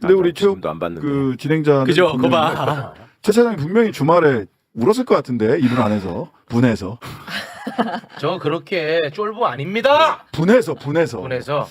근데 우리 최욱 지금도 안 받는데. 그 진행자는 그죠? 그거 분명히- 봐. 최 차장이 분명히 주말에 울었을 것 같은데 이분 안에서 분해서 저 그렇게 쫄보 아닙니다. 분해서 분해서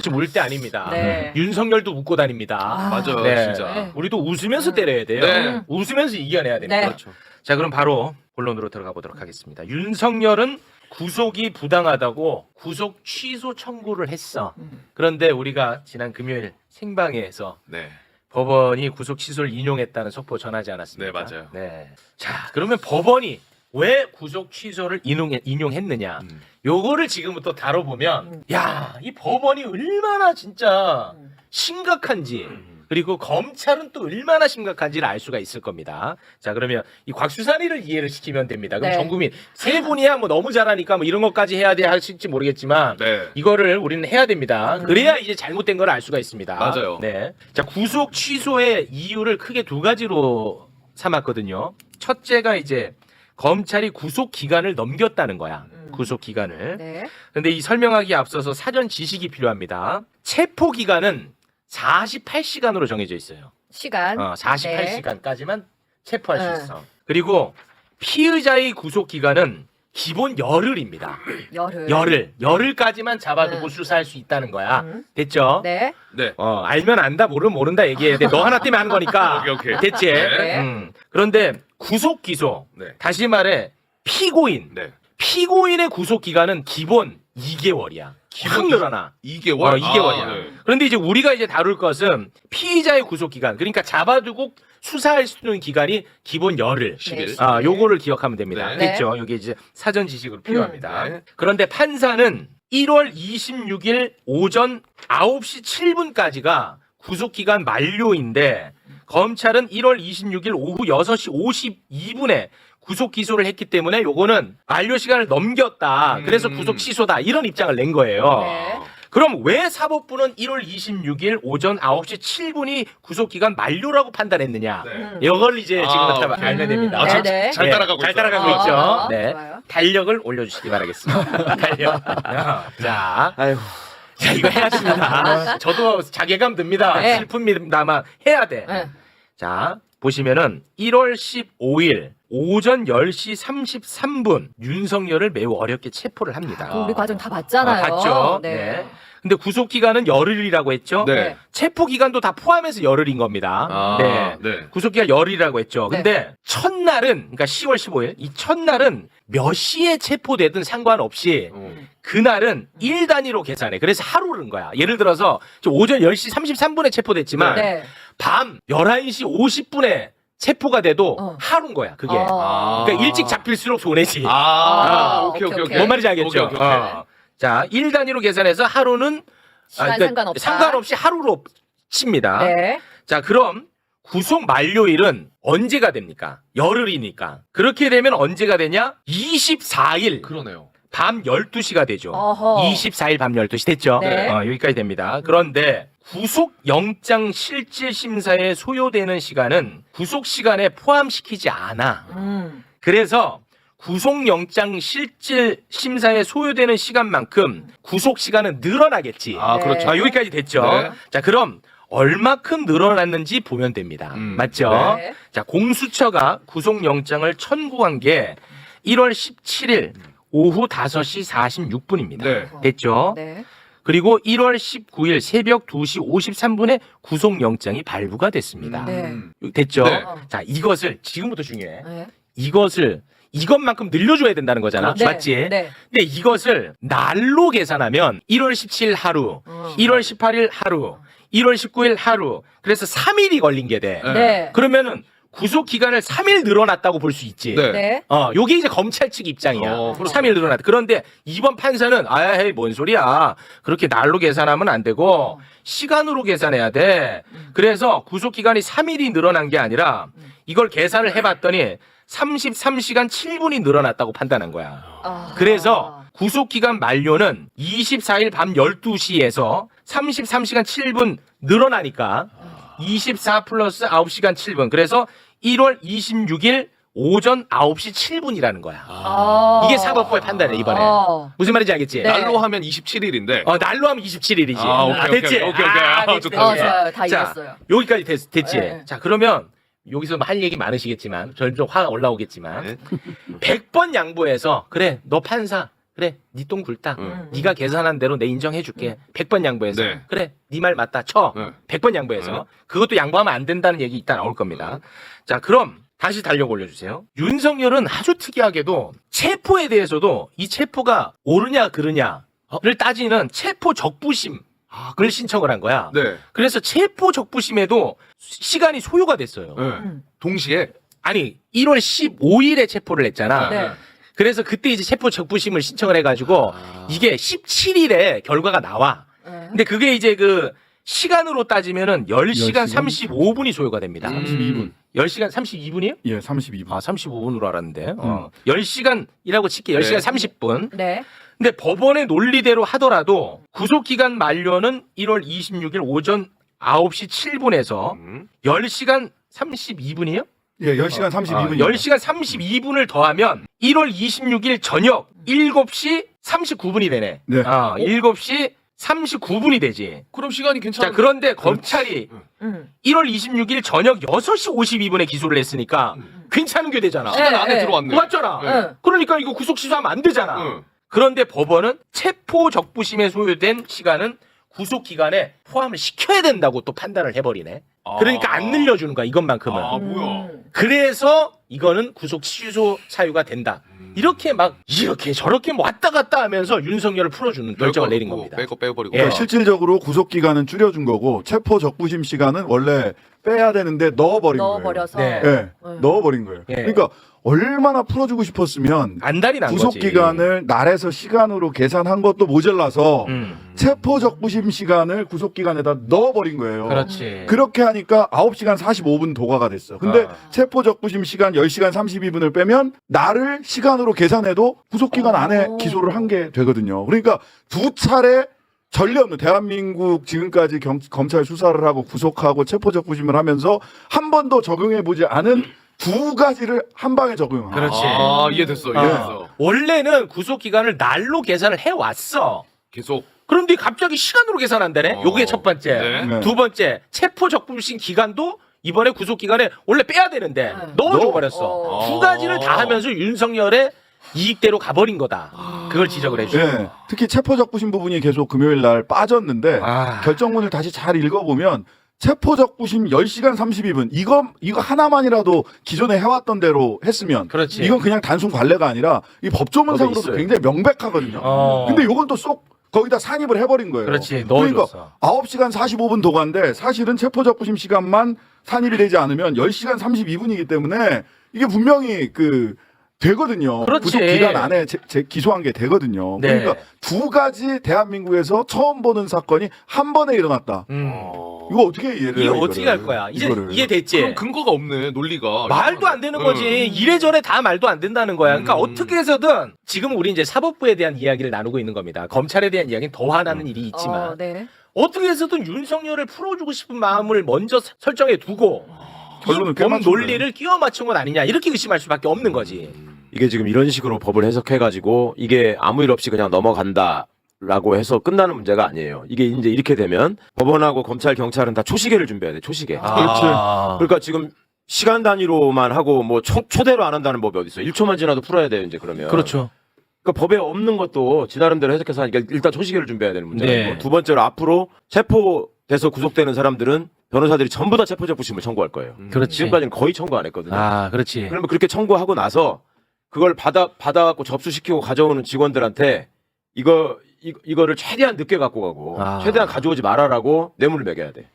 지금 울 때 아닙니다. 네. 윤석열도 웃고 다닙니다. 맞아요, 네. 진짜. 네. 우리도 웃으면서 때려야 돼요. 네. 웃으면서 이겨내야 됩니다. 네. 그렇죠. 자, 그럼 바로 본론으로 들어가 보도록 하겠습니다. 윤석열은 구속이 부당하다고 구속 취소 청구를 했어. 그런데 우리가 지난 금요일 생방에서 네. 법원이 구속 취소를 인용했다는 속보 전하지 않았습니까? 네, 맞아요. 네. 자, 그러면 법원이 왜 구속 취소를 인용했느냐? 음. 요거를 지금부터 다뤄보면 야, 이 법원이 얼마나 진짜 심각한지 그리고 검찰은 또 얼마나 심각한지를 알 수가 있을 겁니다. 자, 그러면 이 곽수산이를 이해를 시키면 됩니다. 그럼 네. 전 국민 세 분이야 뭐 너무 잘하니까 뭐 이런 것까지 해야 돼 하실지 모르겠지만 네. 이거를 우리는 해야 됩니다. 그래야 이제 잘못된 걸 알 수가 있습니다. 맞아요. 네. 자, 구속 취소의 이유를 크게 두 가지로 삼았거든요. 첫째가 이제 검찰이 구속 기간을 넘겼다는 거야. 구속 기간을. 네. 근데 이 설명하기에 앞서서 사전 지식이 필요합니다. 체포 기간은 48시간으로 정해져 있어요. 시간. 48시간까지만 체포할 네. 수 있어. 그리고 피의자의 구속 기간은 기본 열흘입니다. 열흘까지만 잡아두고 수사할 수 있다는 거야. 됐죠? 네. 네. 알면 안다, 모르면 모른다 얘기해야 돼. 너 하나 때문에 하는 거니까. 오케이. 됐지? 네. 그런데 구속 기소, 네. 다시 말해 피고인, 네. 피고인의 구속 기간은 기본 2개월이야. 확 늘어나. 2개월. 2개월이야. 네. 그런데 이제 우리가 이제 다룰 것은 피의자의 구속 기간, 그러니까 잡아두고 수사할 수 있는 기간이 기본 열흘. 10일. 네. 요거를 기억하면 됩니다. 네. 됐죠? 여기 이제 사전 지식으로 필요합니다. 네. 그런데 판사는 1월 26일 오전 9시 7분까지가 구속 기간 만료인데 검찰은 1월 26일 오후 6시 52분에 구속 기소를 했기 때문에 요거는 만료 시간을 넘겼다. 그래서 구속 취소다. 이런 입장을 낸 거예요. 네. 그럼 왜 사법부는 1월 26일 오전 9시 7분이 구속기간 만료라고 판단했느냐? 네. 이걸 이제 지금부터 오케이. 알면 됩니다. 아, 네. 잘 따라가고 잘 있어요. 따라가고 있죠. 아, 네. 좋아요. 달력을 올려주시기 바라겠습니다. 달력. 자, 아이고. 자, 이거 해야 됩니다. 저도 자괴감 듭니다. 네. 슬픕니다만 해야 돼. 네. 자, 보시면은 1월 15일 오전 10시 33분 윤석열을 매우 어렵게 체포를 합니다. 우리 과정 다 봤잖아요. 봤죠. 네. 네. 근데 구속 기간은 열흘이라고 했죠. 네. 체포 기간도 다 포함해서 열흘인 겁니다. 아, 네. 네. 구속 기간 열흘이라고 했죠. 근데 첫날은 그러니까 10월 15일 이 첫날은 몇 시에 체포되든 상관없이 그날은 일 단위로 계산해. 그래서 하루는 거야. 예를 들어서 저 오전 10시 33분에 체포됐지만 네. 밤 11시 50분에 체포가 돼도 어. 하루인 거야. 그게. 아. 그러니까 일찍 잡힐수록 손해지. 오케이. 뭔 말인지 알겠죠? 오케이. 자, 1 단위로 계산해서 하루는 시간 상관없다. 상관없이 하루로 칩니다. 네. 자, 그럼 구속 만료일은 언제가 됩니까? 열흘이니까. 그렇게 되면 언제가 되냐? 24일 그러네요. 밤 12시가 되죠. 어허. 24일 밤 12시 됐죠? 네. 여기까지 됩니다. 그런데 구속 영장 실질 심사에 소요되는 시간은 구속 시간에 포함시키지 않아. 그래서 구속영장 실질 심사에 소요되는 시간만큼 구속 시간은 늘어나겠지. 아, 네. 그렇죠. 여기까지 됐죠. 네. 자, 그럼 얼마큼 늘어났는지 보면 됩니다. 맞죠? 네. 자, 공수처가 구속영장을 청구한 게 1월 17일 오후 5시 46분입니다. 네. 됐죠? 네. 그리고 1월 19일 새벽 2시 53분에 구속영장이 발부가 됐습니다. 네. 됐죠? 네. 자, 이것을 지금부터 중요해. 네. 이것만큼 늘려줘야 된다는 거잖아. 네. 맞지? 네. 근데 이것을 날로 계산하면 1월 17일 하루, 1월 18일 하루, 1월 19일 하루. 그래서 3일이 걸린 게 돼. 네. 그러면은 구속 기간을 3일 늘어났다고 볼 수 있지. 네. 네. 요게 이제 검찰 측 입장이야. 그렇죠. 3일 늘어났다. 그런데 이번 판사는 헤이 뭔 소리야. 그렇게 날로 계산하면 안 되고 시간으로 계산해야 돼. 그래서 구속 기간이 3일이 늘어난 게 아니라 이걸 계산을 해봤더니 33시간 7분이 늘어났다고 판단한 거야. 아. 그래서 구속기간 만료는 24일 밤 12시에서 33시간 7분 늘어나니까 24 플러스 9시간 7분. 그래서 1월 26일 오전 9시 7분이라는 거야. 이게 사법부의 판단이야 이번에. 무슨 말인지 알겠지? 네. 날로 하면 27일인데. 날로 하면 27일이지. 오케이, 됐지? 오케이. 됐지? 좋다. 좋아요. 다 자, 이겼어요. 여기까지 됐지? 네. 자, 그러면 여기서 할 얘기 많으시겠지만 점점 화가 올라오겠지만 네. 100번 양보해서 그래 너 판사 그래 네 똥 굴다 네가 계산한 대로 내 인정해줄게 100번 양보해서 네. 그래 네 말 맞다 쳐 네. 100번 양보해서 그것도 양보하면 안 된다는 얘기 이따 나올 겁니다. 자 그럼 다시 달력 올려주세요. 윤석열은 아주 특이하게도 체포에 대해서도 이 체포가 옳으냐 그르냐를 따지는 체포 적부심 을 신청을 한 거야. 네. 그래서 체포 적부심에도 시간이 소요가 됐어요. 네. 동시에. 아니 1월 15일에 체포를 했잖아. 네. 그래서 그때 이제 체포 적부심을 신청을 해가지고 이게 17일에 결과가 나와. 네. 근데 그게 이제 그 시간으로 따지면은 10시간 10시간 35분이 소요가 됩니다. 32분. 10시간 32분이에요? 예, 32분. 아 35분으로 알았는데. 10시간이라고 칠게 10시간 네. 30분. 네. 근데 법원의 논리대로 하더라도 구속기간 만료는 1월 26일 오전 9시 7분에서 10시간 32분이에요? 예, 10시간 32분. 10시간 32분을 더하면 1월 26일 저녁 7시 39분이 되네. 네. 7시 39분이 되지. 그럼 시간이 괜찮아. 자, 그런데 검찰이 음. 1월 26일 저녁 6시 52분에 기소를 했으니까 괜찮은 게 되잖아. 시간 네, 안에 네. 들어왔네. 맞잖아. 네. 그러니까 이거 구속 취소하면 안 되잖아. 응. 그런데 법원은 체포 적부심에 소요된 시간은 구속 기간에 포함을 시켜야 된다고 또 판단을 해버리네. 그러니까 안 늘려주는 거야 이것만큼은. 뭐야. 그래서 이거는 구속 취소 사유가 된다. 이렇게 막 이렇게 저렇게 뭐 왔다 갔다 하면서 윤석열을 풀어주는 결정을 내린 겁니다. 빼고 빼버리고. 예. 그러니까 실질적으로 구속 기간은 줄여준 거고 체포 적부심 시간은 원래 빼야 되는데 넣어버린 거예요. 넣어버려서. 네. 예, 넣어버린 거예요. 예. 그러니까 얼마나 풀어주고 싶었으면 안달이 난 구속 거지. 기간을 날에서 시간으로 계산한 것도 모자라서 체포 적부심 시간을 구속 기간에다 넣어버린 거예요. 그렇지. 그렇게 하니까 9시간 45분 도과가 됐어. 근데 체포 적부심 시간 10시간 32분을 빼면 날을 시간으로 계산해도 구속 기간 안에 기소를 한 게 되거든요. 그러니까 두 차례 전례 없는 대한민국 지금까지 검찰 수사를 하고 구속하고 체포 적부심을 하면서 한 번도 적용해 보지 않은 두 가지를 한 방에 적용한 거예요. 그렇지. 이해됐어. 이해됐어. 원래는 구속 기간을 날로 계산을 해 왔어. 계속. 그런데 갑자기 시간으로 계산한다네. 요게 첫 번째. 네. 네. 두 번째 체포 적부심 기간도 이번에 구속 기간에 원래 빼야 되는데 넣어줘 버렸어. 두 가지를 다 하면서 윤석열의 이익대로 가버린 거다. 그걸 지적을 해주죠. 예, 특히 체포 적부심 부분이 계속 금요일 날 빠졌는데 아. 결정문을 다시 잘 읽어보면 체포 적부심 10시간 32분 이거 하나만이라도 기존에 해왔던 대로 했으면 그렇지. 이건 그냥 단순 관례가 아니라 이 법조문상으로도 있어요. 굉장히 명백하거든요. 근데 이건 또 쏙 거기다 산입을 해버린 거예요. 그렇지. 그러니까 넣어줬어. 9시간 45분 도관데 사실은 체포 적부심 시간만 산입이 되지 않으면 10시간 32분이기 때문에 이게 분명히 되거든요. 그렇지. 구속 기간 안에 기소한 게 되거든요. 네. 그러니까 두 가지 대한민국에서 처음 보는 사건이 한 번에 일어났다. 이거 어떻게 이해를 이거 해요, 어떻게 이거를? 할 거야? 이제 이거를. 이해됐지? 그럼 근거가 없네. 논리가. 말도 안 되는 거지. 이래저래 다 말도 안 된다는 거야. 그러니까 어떻게 해서든 지금 우리 이제 사법부에 대한 이야기를 나누고 있는 겁니다. 검찰에 대한 이야기는 더 화나는 일이 있지만 네. 어떻게 해서든 윤석열을 풀어주고 싶은 마음을 먼저 설정해 두고 결론은 이 법 꽤 논리를 끼워 맞춘 건 아니냐 이렇게 의심할 수밖에 없는 거지. 이게 지금 이런 식으로 법을 해석해가지고 이게 아무 일 없이 그냥 넘어간다라고 해서 끝나는 문제가 아니에요. 이게 이제 이렇게 되면 법원하고 검찰, 경찰은 다 초시계를 준비해야 돼. 초시계. 그러니까 지금 시간 단위로만 하고 뭐 초대로 안 한다는 법이 어디 있어? 1초만 지나도 풀어야 돼요. 이제 그러면. 그렇죠. 그러니까 법에 없는 것도 지 나름대로 해석해서 하니까 일단 초시계를 준비해야 되는 문제고 네. 두 번째로 앞으로 체포돼서 구속되는 사람들은 변호사들이 전부 다 체포적부심을 청구할 거예요. 그렇지. 지금까지는 거의 청구 안 했거든요. 아, 그렇지. 그러면 그렇게 청구하고 나서 그걸 받아갖고 접수시키고 가져오는 직원들한테 이거를 최대한 늦게 갖고 가고 최대한 가져오지 말아라고 뇌물을 매겨야 돼.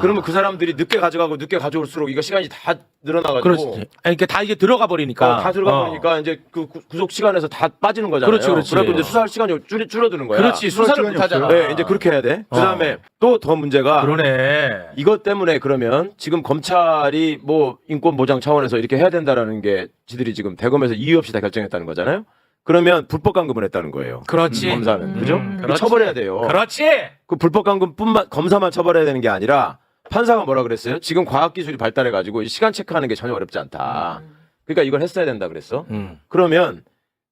그러면 그 사람들이 늦게 가져가고 늦게 가져올수록 이거 시간이 다 늘어나가지고 그렇지. 아니, 그러니까 다 이게 들어가 버리니까. 다 들어가 버리니까 이제 그 구속 시간에서 다 빠지는 거잖아요. 그렇지, 그렇지. 그래갖고 이제 수사할 시간이 줄어드는 거야. 그렇지. 수사를 시간이 못 하잖아. 네, 이제 그렇게 해야 돼. 그다음에 또 더 문제가 그러네. 이것 때문에 그러면 지금 검찰이 뭐 인권 보장 차원에서 이렇게 해야 된다라는 게 지들이 지금 대검에서 이유 없이 다 결정했다는 거잖아요. 그러면 불법 감금을 했다는 거예요. 그렇지. 검사는 그죠? 그렇지. 처벌해야 돼요. 그렇지. 그 불법 감금뿐만 검사만 처벌해야 되는 게 아니라 판사가 뭐라 그랬어요? 지금 과학 기술이 발달해 가지고 시간 체크하는 게 전혀 어렵지 않다. 그러니까 이걸 했어야 된다 그랬어. 그러면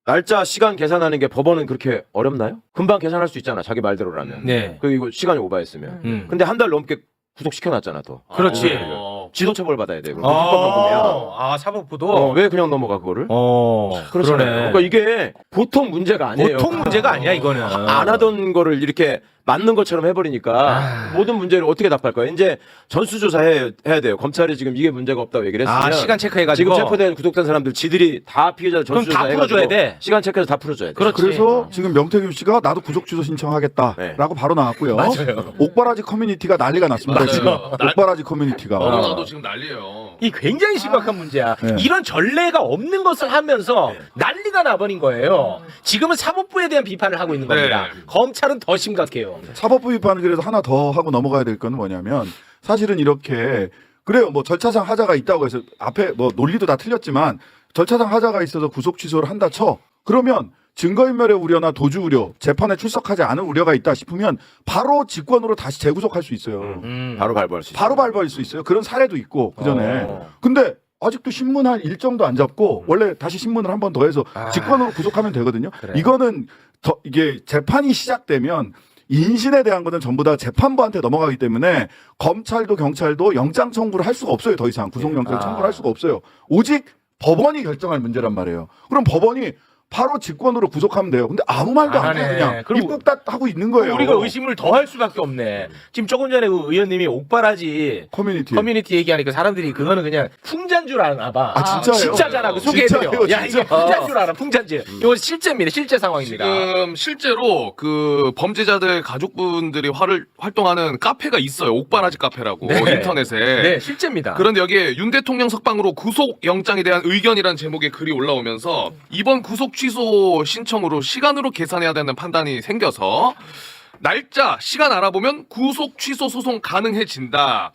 날짜 시간 계산하는 게 법원은 그렇게 어렵나요? 금방 계산할 수 있잖아. 자기 말대로라면. 네. 그리고 시간이 오버했으면. 근데 한 달 넘게 구속시켜놨잖아 또. 그렇지. 지도처벌 받아야 돼. 불법만 보면. 사법부도. 왜 그냥 넘어가 그거를? 그러네. 그러니까 이게 보통 문제가 아니에요. 보통 문제가 아니야 이거는. 안 하던 거를 이렇게 맞는 것처럼 해버리니까 모든 문제를 어떻게 답할 거야? 이제 전수조사 해야 돼요. 검찰이 지금 이게 문제가 없다고 얘기를 했으면 시간 체크해가지고. 지금 체포된 구속된 사람들 지들이 다 피해자 그럼 전수조사 다 해가지고 풀어줘야 돼. 시간 체크해서 다 풀어줘야 돼. 그렇지. 그래서 지금 명태균 씨가 나도 구속 취소 신청하겠다라고 바로 나왔고요. 맞아요. 옥바라지 커뮤니티가 난리가 났습니다. 맞아요. 지금 옥바라지 커뮤니티가. 너도 지금 난리예요. 이 굉장히 심각한 문제야. 네. 이런 전례가 없는 것을 하면서 난리가 나버린 거예요. 지금은 사법부에 대한 비판을 하고 있는 겁니다. 네. 검찰은 더 심각해요. 사법부 비판은 그래서 하나 더 하고 넘어가야 될 거는 뭐냐면 사실은 이렇게 그래요. 뭐 절차상 하자가 있다고 해서 앞에 뭐 논리도 다 틀렸지만 절차상 하자가 있어서 구속 취소를 한다 쳐. 그러면 증거인멸의 우려나 도주 우려, 재판에 출석하지 않을 우려가 있다 싶으면 바로 직권으로 다시 재구속할 수 있어요. 바로 발부할 수 있어. 바로 발부할 수 있어요. 그런 사례도 있고 그전에. 근데 아직도 신문할 일정도 안 잡고 원래 다시 신문을 한 번 더 해서 직권으로 구속하면 되거든요. 그래. 이거는 이게 재판이 시작되면 인신에 대한 거는 전부 다 재판부한테 넘어가기 때문에 검찰도 경찰도 영장 청구를 할 수가 없어요. 더 이상 구속영장 청구를 할 수가 없어요. 오직 법원이 결정할 문제란 말이에요. 그럼 법원이 바로 직권으로 구속하면 돼요. 근데 아무 말도 안 안 해요. 하네. 그냥 그럼 입국딱 하고 있는 거예요. 우리가 의심을 더 할 수밖에 없네. 지금 조금 전에 그 의원님이 옥바라지 커뮤니티 얘기하니까 사람들이 그거는 그냥 풍자인 줄 아나 봐. 아, 진짜예요? 진짜잖아. 그 소개해드려. 진짜예요, 야, 이게 진짜. 풍자인 줄 알아. 풍자지. 이거 실제입니다. 실제 상황입니다. 지금 실제로 그 범죄자들 가족분들이 활동하는 카페가 있어요. 옥바라지 카페라고 네. 인터넷에. 네, 실제입니다. 그런데 여기에 윤 대통령 석방으로 구속 영장에 대한 의견이라는 제목의 글이 올라오면서 이번 구속 취소 신청으로 시간으로 계산해야 되는 판단이 생겨서 날짜, 시간 알아보면 구속 취소 소송 가능해진다.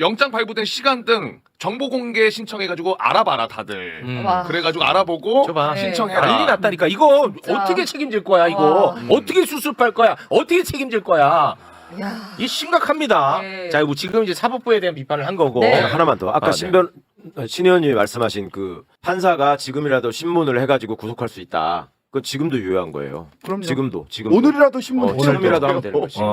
영장 발부된 시간 등 정보 공개 신청해가지고 알아봐라 다들. 와. 그래가지고 알아보고 줘봐. 신청해라. 난리 났다니까. 이거 진짜. 어떻게 책임질 거야, 이거? 와. 어떻게 수습할 거야? 어떻게 책임질 거야? 야. 이 심각합니다. 네. 자, 이거 지금 이제 사법부에 대한 비판을 한 거고. 네. 하나만 더. 아까 네. 신 의원님이 말씀하신 그 판사가 지금이라도 신문을 해가지고 구속할 수 있다. 그건 지금도 유효한 거예요. 그럼요. 지금도. 오늘이라도 신문 지금이라도 하면 되는 거지. 네.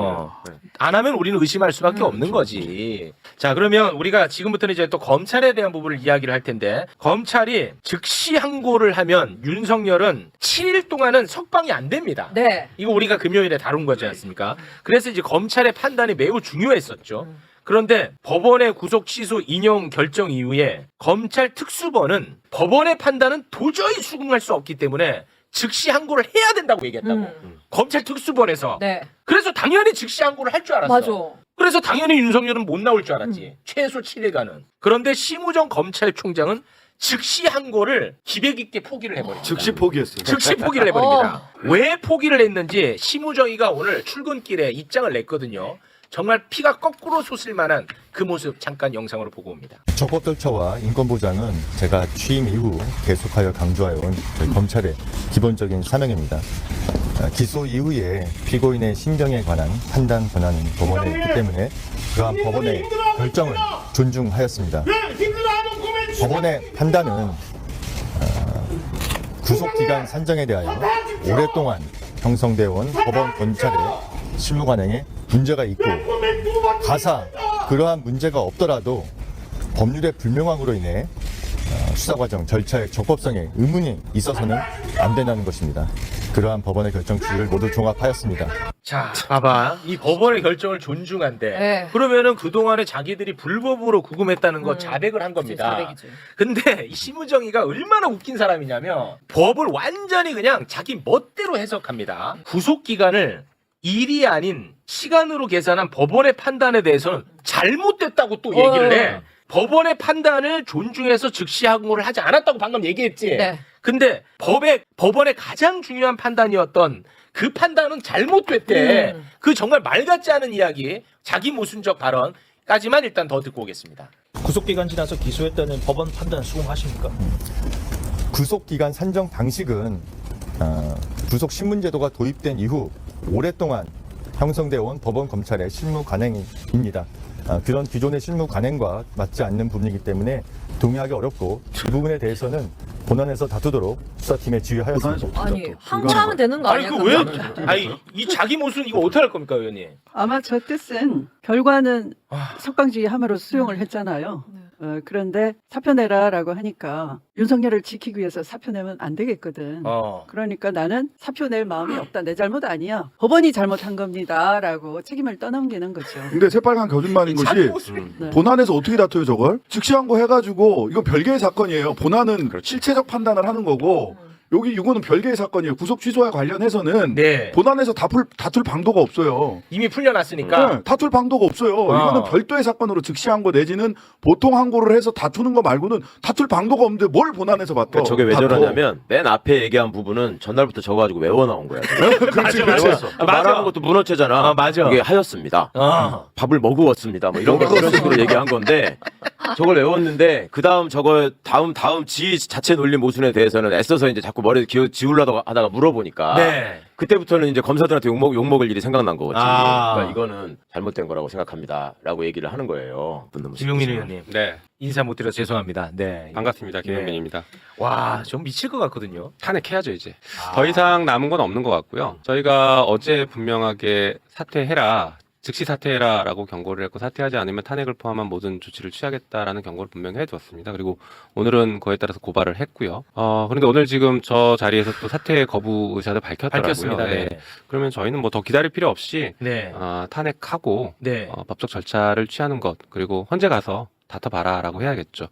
안 하면 우리는 의심할 수밖에 없는 거지. 자, 그러면 우리가 지금부터는 이제 또 검찰에 대한 부분을 이야기를 할 텐데, 검찰이 즉시 항고를 하면 윤석열은 7일 동안은 석방이 안 됩니다. 네. 이거 우리가 금요일에 다룬 거지 않습니까? 그래서 이제 검찰의 판단이 매우 중요했었죠. 그런데 법원의 구속 취소 인용 결정 이후에 검찰 특수본은 법원의 판단은 도저히 수긍할 수 없기 때문에 즉시 항고를 해야 된다고 얘기했다고. 검찰 특수본에서. 네. 그래서 당연히 즉시 항고를 할 줄 알았어. 맞아. 그래서 당연히 윤석열은 못 나올 줄 알았지. 최소 7일간은. 그런데 심우정 검찰총장은 즉시 항고를 기백 있게 포기를 해버립니다. 즉시 포기했어요. 즉시 포기를 해버립니다. 왜 포기를 했는지 심우정이가 오늘 출근길에 입장을 냈거든요. 정말 피가 거꾸로 솟을 만한 그 모습 잠깐 영상으로 보고 옵니다. 적법 절차와 인권 보장은 제가 취임 이후 계속하여 강조해온 저희 검찰의 기본적인 사명입니다. 기소 이후에 피고인의 심경에 관한 판단 권한은 법원에 있기 때문에 그러한 법원의 결정을 존중하였습니다. 법원의 판단은 구속기간 산정에 대하여 오랫동안 형성되어 온 법원 검찰의 실무 관행에 문제가 있고 가사 그러한 문제가 없더라도 법률의 불명확으로 인해 수사 과정 절차의 적법성에 의문이 있어서는 안 된다는 것입니다. 그러한 법원의 결정 취지를 모두 종합하였습니다. 자, 봐봐. 이 법원의 결정을 존중한대. 네. 그러면은 그동안에 자기들이 불법으로 구금했다는 거 자백을 한 겁니다. 자백이죠. 근데 이 심우정이가 얼마나 웃긴 사람이냐면 법을 완전히 그냥 자기 멋대로 해석합니다. 구속기간을 일이 아닌 시간으로 계산한 법원의 판단에 대해서는 잘못됐다고 또 얘기를 해. 법원의 판단을 존중해서 즉시 항고를 하지 않았다고 방금 얘기했지. 네. 근데 법원의 가장 중요한 판단이었던 그 판단은 잘못됐대. 그 정말 말 같지 않은 이야기, 자기 모순적 발언까지만 일단 더 듣고 오겠습니다. 구속기간 지나서 기소했다는 법원 판단 수긍하십니까? 구속기간 산정 방식은 구속 신문제도가 도입된 이후 오랫동안 형성되어 온 법원 검찰의 실무 관행입니다. 그런 기존의 실무 관행과 맞지 않는 부분이기 때문에 동의하기 어렵고 이 부분에 대해서는 본안에서 다투도록 수사팀에 지휘하였습니다. 아니 항고하면 되는 거 아니 아니야? 그 왜? 그러면? 아니 이 자기 모순 이거 어떻게 할 겁니까, 의원님? 아마 저 뜻은 결과는 석방지휘함으로 수용을 했잖아요. 그런데 사표 내라라고 하니까 윤석열을 지키기 위해서 사표 내면 안 되겠거든. 그러니까 나는 사표 낼 마음이 없다. 내 잘못 아니야. 법원이 잘못한 겁니다라고 책임을 떠넘기는 거죠. 근데 새빨간 거짓말인 것이 네. 본안에서 어떻게 다퉈요 저걸? 즉시항고 해가지고 이거 별개의 사건이에요. 본안은 실체적 판단을 하는 거고 여기 이거는 별개의 사건이에요. 구속 취소와 관련해서는 네. 본안에서 다툴 방도가 없어요. 이미 풀려났으니까. 네, 다툴 방도가 없어요. 이거는 별도의 사건으로 즉시항고 내지는 보통 항고를 해서 다투는 거 말고는 다툴 방도가 없는데 뭘 본안에서 봤다. 그러니까 저게 왜 저러냐면 맨 앞에 얘기한 부분은 전날부터 적어가지고 외워 나온 거야. 맞아, 맞아. 말하는 것도 문어체잖아. 맞아. 이게 하였습니다. 밥을 먹으었습니다. 뭐 이런 식으로 얘기한 건데 저걸 외웠는데 그 다음 저걸 다음 지 자체 논리 모순에 대해서는 애써서 이제 자꾸 머리에 지우려고 하다가 물어보니까 네. 그때부터는 이제 검사들한테 욕먹을 일이 생각난 거지. 아. 그러니까 이거는 잘못된 거라고 생각합니다라고 얘기를 하는 거예요. 김용민 의원님. 네, 인사 못 드려서 죄송합니다. 네. 반갑습니다. 김영민입니다. 와, 좀 미칠 것 같거든요. 탄핵해야죠 이제. 더 이상 남은 건 없는 것 같고요. 저희가 어제 분명하게 사퇴해라. 즉시 사퇴해라라고 경고를 했고 사퇴하지 않으면 탄핵을 포함한 모든 조치를 취하겠다라는 경고를 분명히 해두었습니다. 그리고 오늘은 그에 따라서 고발을 했고요. 그런데 오늘 지금 저 자리에서 또 사퇴 거부 의사를 밝혔더라고요. 밝혔습니다. 네. 그러면 저희는 뭐 더 기다릴 필요 없이 네. 탄핵하고 네. 법적 절차를 취하는 것 그리고 헌재 가서 다퉈봐라라고 해야겠죠.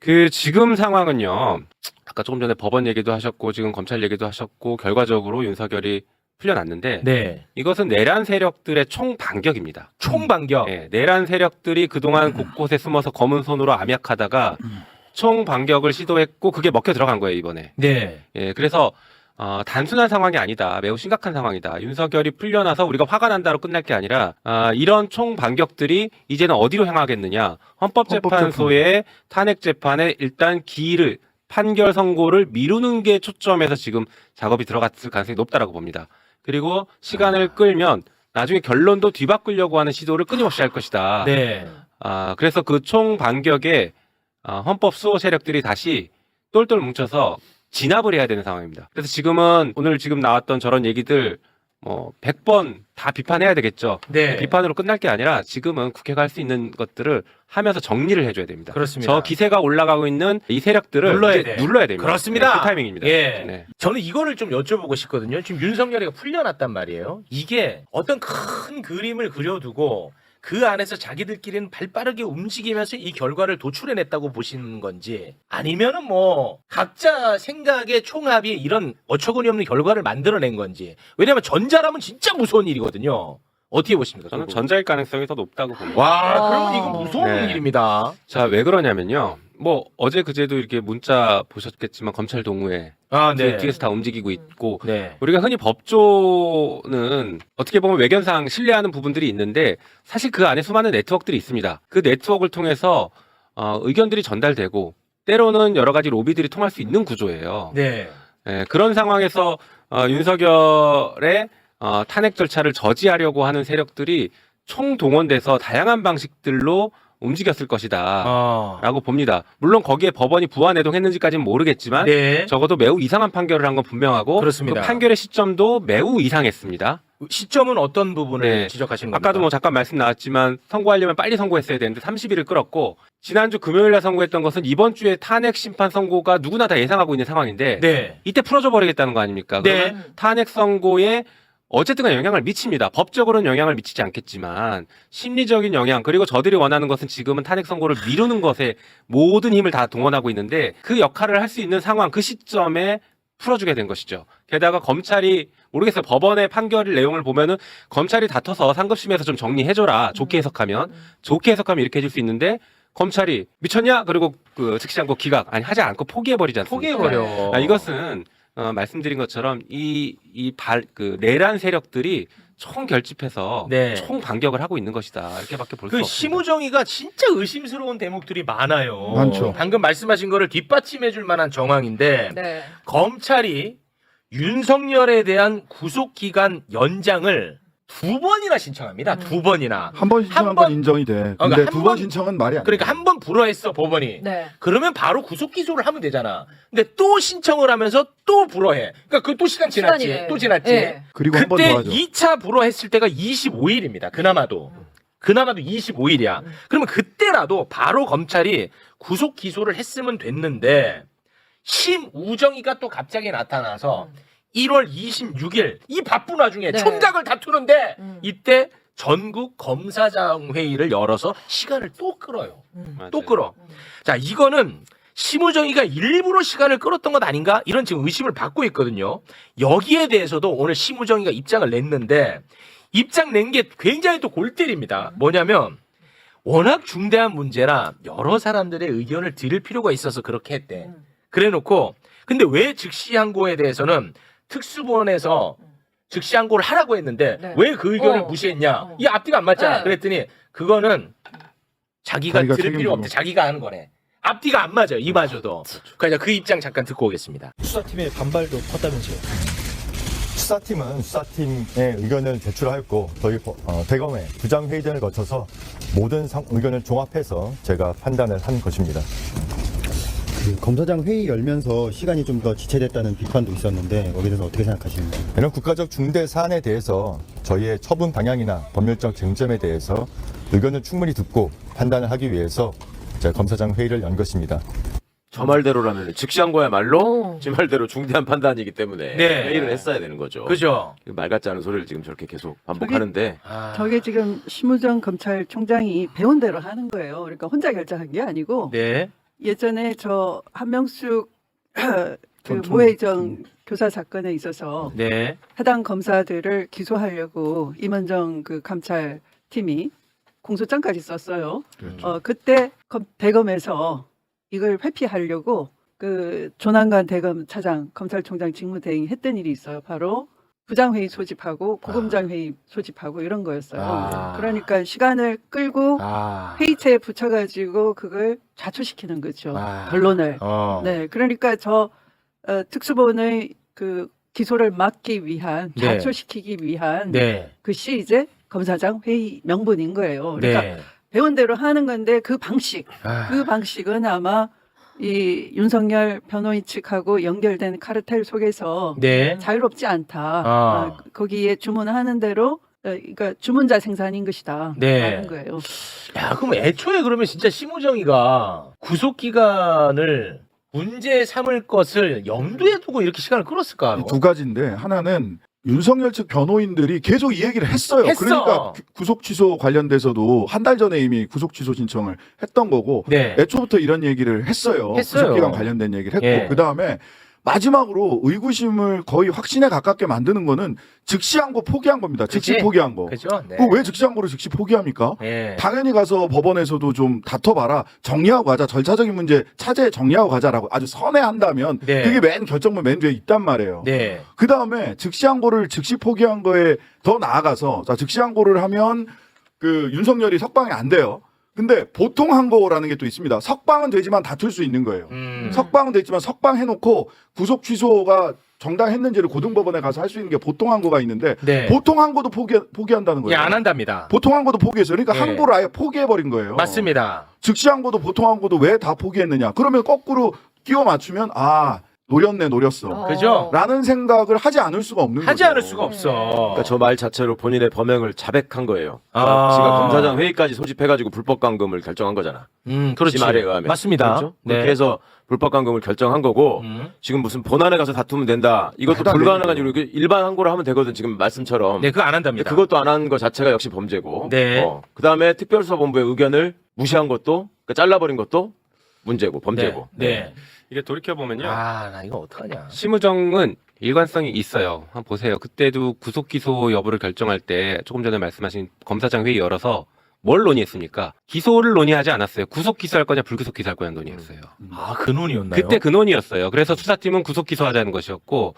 그 지금 상황은요. 아까 조금 전에 법원 얘기도 하셨고 지금 검찰 얘기도 하셨고 결과적으로 윤석열이 풀려났는데 네. 이것은 내란 세력들의 총반격입니다. 총반격. 네, 내란 세력들이 그동안 곳곳에 숨어서 검은 손으로 암약하다가 총반격을 시도했고 그게 먹혀 들어간 거예요 이번에. 네. 예, 그래서 단순한 상황이 아니다. 매우 심각한 상황이다. 윤석열이 풀려나서 우리가 화가 난다로 끝날 게 아니라 이런 총반격들이 이제는 어디로 향하겠느냐. 헌법재판소의 탄핵 재판에 일단 기일을 판결 선고를 미루는 게 초점에서 지금 작업이 들어갔을 가능성이 높다라고 봅니다. 그리고 시간을 끌면 나중에 결론도 뒤바꾸려고 하는 시도를 끊임없이 할 것이다. 네. 그래서 그 총반격에 헌법 수호 세력들이 다시 똘똘 뭉쳐서 진압을 해야 되는 상황입니다. 그래서 지금은 오늘 지금 나왔던 저런 얘기들 100번 다 비판해야 되겠죠. 네. 비판으로 끝날 게 아니라 지금은 국회가 할 수 있는 것들을 하면서 정리를 해줘야 됩니다. 그렇습니다. 저 기세가 올라가고 있는 이 세력들을 눌러야 이제 돼. 눌러야 됩니다. 그렇습니다. 네, 그 타이밍입니다. 예. 네. 저는 이거를 좀 여쭤보고 싶거든요. 지금 윤석열이가 풀려났단 말이에요. 이게 어떤 큰 그림을 그려두고 그 안에서 자기들끼리는 발빠르게 움직이면서 이 결과를 도출해냈다고 보시는 건지 아니면은 뭐 각자 생각의 총합이 이런 어처구니 없는 결과를 만들어낸 건지. 왜냐하면 전자라면 진짜 무서운 일이거든요. 어떻게 보십니까? 저는 전자일 가능성이 더 높다고 봅니다. 와, 그러면 이거 무서운 네. 일입니다. 자, 왜 그러냐면요. 뭐 어제 그제도 이렇게 문자 보셨겠지만 검찰 동호회 네. 뒤에서 다 움직이고 있고 네. 우리가 흔히 법조는 어떻게 보면 외견상 신뢰하는 부분들이 있는데 사실 그 안에 수많은 네트워크들이 있습니다. 그 네트워크를 통해서 의견들이 전달되고 때로는 여러 가지 로비들이 통할 수 있는 구조예요. 네. 예, 그런 상황에서 윤석열의 탄핵 절차를 저지하려고 하는 세력들이 총동원돼서 다양한 방식들로 움직였을 것이다 라고 봅니다. 물론 거기에 법원이 부안해동했는지까지는 모르겠지만 네. 적어도 매우 이상한 판결을 한 건 분명하고 그렇습니다. 그 판결의 시점도 매우 이상했습니다. 시점은 어떤 부분을 네. 지적하시는 겁니까? 아까도 뭐 잠깐 말씀 나왔지만 선고하려면 빨리 선고했어야 되는데 30일을 끌었고 지난주 금요일에 선고했던 것은 이번 주에 탄핵 심판 선고가 누구나 다 예상하고 있는 상황인데 네. 이때 풀어줘 버리겠다는 거 아닙니까? 네. 그러면 탄핵 선고에 어쨌든 간에 영향을 미칩니다. 법적으로는 영향을 미치지 않겠지만 심리적인 영향 그리고 저들이 원하는 것은 지금은 탄핵 선고를 미루는 것에 모든 힘을 다 동원하고 있는데 그 역할을 할 수 있는 상황 그 시점에 풀어주게 된 것이죠. 게다가 검찰이 모르겠어요. 법원의 판결 내용을 보면은 검찰이 다퉈서 상급심에서 좀 정리해줘라. 좋게 해석하면 이렇게 해줄 수 있는데 검찰이 미쳤냐? 그리고 그 즉시 않고 기각 아니 하지 않고 포기해버리지 않습니까? 포기해버려. 이것은 말씀드린 것처럼 그 내란 세력들이 총 결집해서 네. 총 반격을 하고 있는 것이다. 이렇게밖에 볼 수 그 없습니다. 심우정이가 진짜 의심스러운 대목들이 많아요. 많죠. 방금 말씀하신 거를 뒷받침해줄 만한 정황인데 네. 검찰이 윤석열에 대한 구속 기간 연장을 두 번이나 신청합니다. 두 번이나. 한 번 신청한 한 건 번- 인정이 돼. 근데 그러니까 두 한 번 번- 신청은 말이 안 돼. 그러니까 한 번 불허했어 법원이. 네. 그러면 바로 구속 기소를 하면 되잖아. 근데 또 신청을 하면서 또 불허해. 그러니까 그 또 시간 지났지. 시간이네. 또 지났지. 예. 그리고 한 번 더 그때 하죠. 2차 불허했을 때가 25일입니다. 그나마도 25일이야. 그러면 그때라도 바로 검찰이 구속 기소를 했으면 됐는데 심우정이가 또 갑자기 나타나서 1월 26일 이 바쁜 와중에 네. 총각을 다투는데 이때 전국 검사장 회의를 열어서 시간을 또 끌어요. 또 끌어. 자, 이거는 심우정이가 일부러 시간을 끌었던 것 아닌가? 이런 지금 의심을 받고 있거든요. 여기에 대해서도 오늘 심우정이가 입장을 냈는데 입장 낸 게 굉장히 또 골 때립니다. 뭐냐면 워낙 중대한 문제라 여러 사람들의 의견을 들을 필요가 있어서 그렇게 했대. 그래놓고 근데 왜 즉시항고에 대해서는 특수본에서 즉시항고를 하라고 했는데 네. 왜 그 의견을 어. 무시했냐? 어. 이 앞뒤가 안 맞잖아. 네. 그랬더니 그거는 자기가 자기가 들을 필요 책임지고. 없대. 자기가 하는 거네. 앞뒤가 안 맞아요. 이마저도. 그러니까 그 입장 잠깐 듣고 오겠습니다. 수사팀의 반발도 컸다면서요. 수사팀은 수사팀의 의견을 제출하였고 저희 대검의 부장회의 등을 거쳐서 모든 의견을 종합해서 제가 판단을 한 것입니다. 그 검사장 회의 열면서 시간이 좀 더 지체됐다는 비판도 있었는데 거기에 대해서 어떻게 생각하시는지. 이런 국가적 중대 사안에 대해서 저희의 처분 방향이나 법률적 쟁점에 대해서 의견을 충분히 듣고 판단을 하기 위해서 제가 검사장 회의를 연 것입니다. 저 말대로라면 즉시항고야말로 어. 제 말대로 중대한 판단이기 때문에 네. 회의를 했어야 되는 거죠. 그죠? 말 같지 않은 소리를 지금 저렇게 계속 반복하는데 아. 저게 지금 심우정 검찰총장이 배운 대로 하는 거예요. 그러니까 혼자 결정한 게 아니고 네. 예전에 저 한명숙 그 전 총- 모해정 교사 사건에 있어서 네. 해당 검사들을 기소하려고 임원정 그 감찰팀이 공소장까지 썼어요. 그때 대검에서 이걸 회피하려고 그 조난관 대검 차장 검찰총장 직무대행 했던 일이 있어요. 바로 부장회의 소집하고 고검장회의 소집하고 이런 거였어요. 아. 그러니까 시간을 끌고 아. 회의체에 붙여가지고 그걸 좌초시키는 거죠. 아. 변론을. 어. 네, 그러니까 저 특수본의 그 기소를 막기 위한 네. 좌초시키기 위한 네. 그것이 이제 검사장 회의 명분인 거예요. 그러니까 네. 배운 대로 하는 건데 그 아. 방식은 아마 이 윤석열 변호인 측하고 연결된 카르텔 속에서 네. 자유롭지 않다. 아. 거기에 주문하는 대로 그러니까 주문자 생산인 것이다. 네. 하는 거예요. 야, 그럼 애초에 그러면 진짜 심우정이가 구속 기간을 문제 삼을 것을 염두에 두고 이렇게 시간을 끌었을까? 이두 가지인데 하나는 윤석열 측 변호인들이 계속 이 얘기를 했어요. 했어. 그러니까 구속 취소 관련돼서도 한 달 전에 이미 구속 취소 신청을 했던 거고 네. 애초부터 이런 얘기를 했어요. 했어요. 구속기간 관련된 얘기를 했고 예. 그다음에 마지막으로 의구심을 거의 확신에 가깝게 만드는 거는 즉시항고 포기한 겁니다. 즉시 그치? 포기한 거. 그죠? 네. 왜 즉시항고를 즉시 포기합니까? 네. 당연히 가서 법원에서도 좀 다퉈봐라. 정리하고 가자. 절차적인 문제 차제 정리하고 가자라고 아주 선회한다면 네. 그게 맨 결정문 맨 뒤에 있단 말이에요. 네. 그 다음에 즉시항고를 즉시 포기한 거에 더 나아가서 자, 즉시항고를 하면 그 윤석열이 석방이 안 돼요. 근데 보통 항고라는 게 또 있습니다. 석방은 되지만 다툴 수 있는 거예요. 석방은 됐지만 석방해놓고 구속 취소가 정당했는지를 고등법원에 가서 할 수 있는 게 보통 항고가 있는데 네. 보통 항고도 포기한다는 거예요. 예, 안 한답니다. 보통 항고도 포기했어요. 그러니까 네. 항고를 아예 포기해버린 거예요. 맞습니다. 즉시 항고도 보통 항고도 왜 다 포기했느냐. 그러면 거꾸로 끼워 맞추면 아 노렸어. 그죠? 라는 생각을 하지 않을 수가 없는 거죠. 하지 않을 수가 없어. 그러니까 저 말 자체로 본인의 범행을 자백한 거예요. 아. 지가 검사장 회의까지 소집해가지고 불법 감금을 결정한 거잖아. 그렇지. 지 말에 의하면. 맞습니다. 그렇죠? 네. 그렇게 해서 불법 감금을 결정한 거고 지금 무슨 본안에 가서 다투면 된다. 이것도 말도 안 불가능한 되는 이유로 일반 항고를 하면 되거든. 지금 말씀처럼. 네, 그거 안 근데 한답니다. 그것도 안 한 거 자체가 역시 범죄고. 네. 그다음에 특별수사본부의 의견을 무시한 것도 그러니까 잘라버린 것도 문제고 범죄고. 네. 이게 돌이켜보면요. 아, 나 이거 어떡하냐. 심우정은 일관성이 있어요. 한번 보세요. 그때도 구속 기소 여부를 결정할 때 조금 전에 말씀하신 검사장 회의 열어서 뭘 논의했습니까? 기소를 논의하지 않았어요. 구속 기소할 거냐 불구속 기소할 거냐 논의했어요. 아, 근원이었나요? 그때 근원이었어요. 그래서 수사팀은 구속 기소하자는 것이었고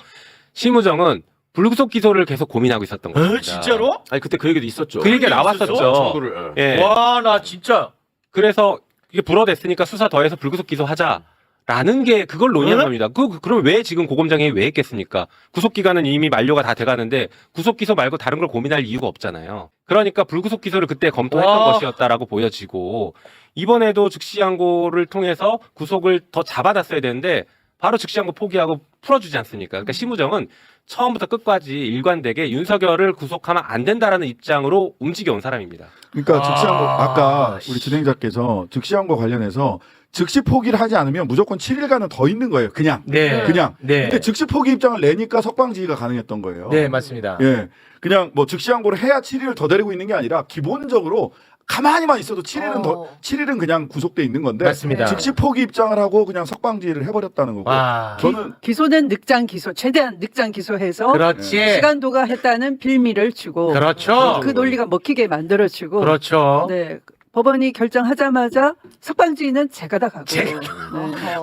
심우정은 불구속 기소를 계속 고민하고 있었던 겁니다. 진짜로? 아니 그때 그 얘기도 있었죠. 그 얘기가 나왔었죠. 청구를. 예. 와, 나 진짜. 그래서 이게 불어댔으니까 수사 더해서 불구속 기소하자. 라는 게 그걸 논의한 겁니다. 그럼 왜 지금 고검장이 왜 했겠습니까? 구속 기간은 이미 만료가 다 돼가는데 구속 기소 말고 다른 걸 고민할 이유가 없잖아요. 그러니까 불구속 기소를 그때 검토했던 와. 것이었다라고 보여지고 이번에도 즉시항고를 통해서 구속을 더 잡아놨어야 되는데 바로 즉시항고 포기하고 풀어주지 않습니까? 그러니까 심우정은 처음부터 끝까지 일관되게 윤석열을 구속하면 안 된다라는 입장으로 움직여온 사람입니다. 그러니까 즉시항고 아까 우리 진행자께서 즉시항고 관련해서 즉시 포기를 하지 않으면 무조건 7일간은 더 있는 거예요. 그냥. 네. 그냥. 네. 근데 즉시 포기 입장을 내니까 석방지휘가 가능했던 거예요. 네, 맞습니다. 예. 그냥 뭐 즉시항고를 해야 7일을 더 데리고 있는 게 아니라 기본적으로 가만히만 있어도 7일은 그냥 구속돼 있는 건데 맞습니다. 즉시 포기 입장을 하고 그냥 석방지휘를 해버렸다는 거고. 와. 저는 기소는 늑장 기소, 최대한 늑장 기소해서 그렇지. 시간 도가했다는 빌미를 주고 그렇죠. 그 논리가 먹히게 만들어주고 그렇죠. 네, 법원이 결정하자마자 석방지휘는 제가 다 가고 네.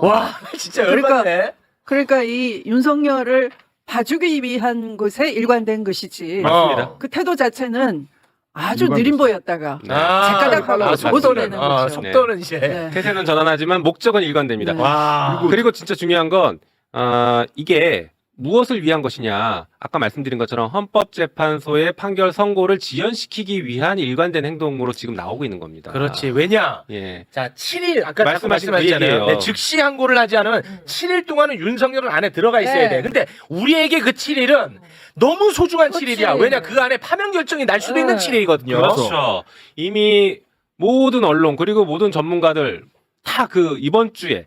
와, 진짜 열받네. 그러니까 이 윤석열을 봐주기 위한 것에 일관된 것이지 맞습니다. 그 태도 자체는 아주 일관됐어요. 느림 보였다가 아, 제까닥하고 속도는, 못오래는 거죠. 속도는 이제. 네. 태세는 전환하지만 목적은 일관됩니다. 네. 와. 그리고 진짜 중요한 건 이게 무엇을 위한 것이냐. 아까 말씀드린 것처럼 헌법재판소의 판결 선고를 지연시키기 위한 일관된 행동으로 지금 나오고 있는 겁니다. 그렇지. 왜냐? 예. 자, 7일 아까 말씀하신 그 말씀하셨잖아요. 얘기예요. 네, 즉시 항고를 하지 않으면 7일 동안은 윤석열은 안에 들어가 있어야 네. 돼. 근데 우리에게 그 7일은 너무 소중한 그렇지. 7일이야. 왜냐? 그 안에 파면 결정이 날 수도 있는 네. 7일이거든요. 그렇죠. 이미 모든 언론 그리고 모든 전문가들 다 이번 주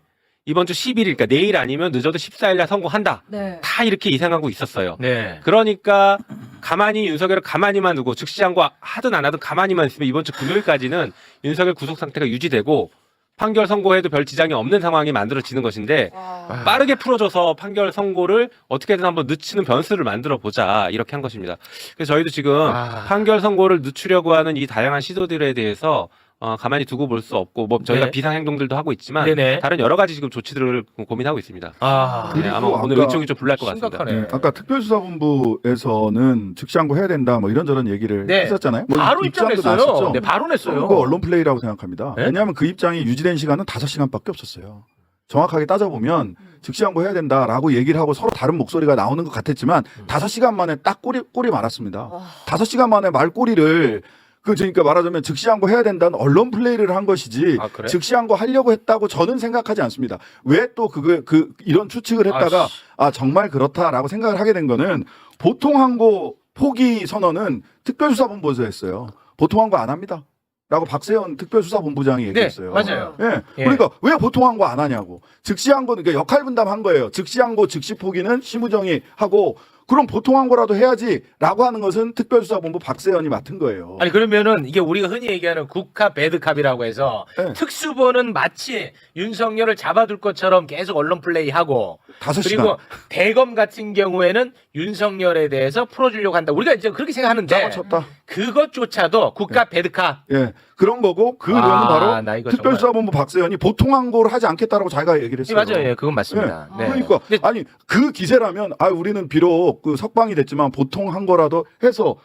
11일, 그러니까 내일 아니면 늦어도 14일 날 선고한다. 네. 다 이렇게 예상하고 있었어요. 네. 그러니까 가만히 윤석열을 가만히만 두고 즉시항고 하든 안 하든 가만히만 있으면 이번 주 금요일까지는 윤석열 구속 상태가 유지되고 판결 선고에도 별 지장이 없는 상황이 만들어지는 것인데 빠르게 풀어줘서 판결 선고를 어떻게든 한번 늦추는 변수를 만들어 보자 이렇게 한 것입니다. 그래서 저희도 지금 판결 선고를 늦추려고 하는 이 다양한 시도들에 대해서 가만히 두고 볼 수 없고 뭐 저희가 네. 비상 행동들도 하고 있지만 네네. 다른 여러 가지 지금 조치들을 고민하고 있습니다. 아. 네, 아마 그리고 오늘 아까 의총이 좀 불날 것 같습니다. 심각하네. 네, 아까 특별수사본부에서는 즉시항고 해야 된다 뭐 이런저런 얘기를 네. 했었잖아요. 뭐 바로 입장도 입장냈어요. 나왔었죠. 네, 바로 냈어요. 그거 언론 플레이라고 생각합니다. 네? 왜냐하면 그 입장이 유지된 시간은 5시간밖에 없었어요. 정확하게 따져보면 즉시항고 해야 된다라고 얘기를 하고 서로 다른 목소리가 나오는 것 같았지만 5시간 만에 딱 꼬리 말았습니다. 5시간 만에 말꼬리를 그러니까 말하자면 즉시항고 해야 된다는 언론 플레이를 한 것이지 아, 그래? 즉시항고 하려고 했다고 저는 생각하지 않습니다. 왜 또 이런 추측을 했다가 정말 그렇다라고 생각을 하게 된 거는 보통항고 포기 선언은 특별수사본부에서 했어요. 보통항고 안 합니다. 라고 박세현 특별수사본부장이 얘기했어요. 네, 맞아요. 예. 예. 그러니까 왜 보통항고 안 하냐고. 즉시항고는 그러니까 역할 분담한 거예요. 즉시항고, 즉시 포기는 심우정이 하고 그럼 보통항고라도 해야지라고 하는 것은 특별수사본부 박세현이 맡은 거예요. 아니 그러면은 이게 우리가 흔히 얘기하는 굿캅 배드캅이라고 해서 네. 특수본은 마치 윤석열을 잡아둘 것처럼 계속 언론 플레이하고 5시간. 그리고 대검 같은 경우에는 윤석열에 대해서 풀어주려고 한다. 우리가 이제 그렇게 생각하는데 쳤다. 그것조차도 굿캅 배드캅. 예. 그런 거고 그 내용은 나 바로 이거 특별수사본부 박세현이 보통항고를 하지 않겠다라고 자기가 얘기를 했어요. 맞아요. 예, 그건 맞습니다. 네. 네. 그러니까 근데 아니 그 기세라면 우리는 비록 석방이 됐지만 보통항고라도 해서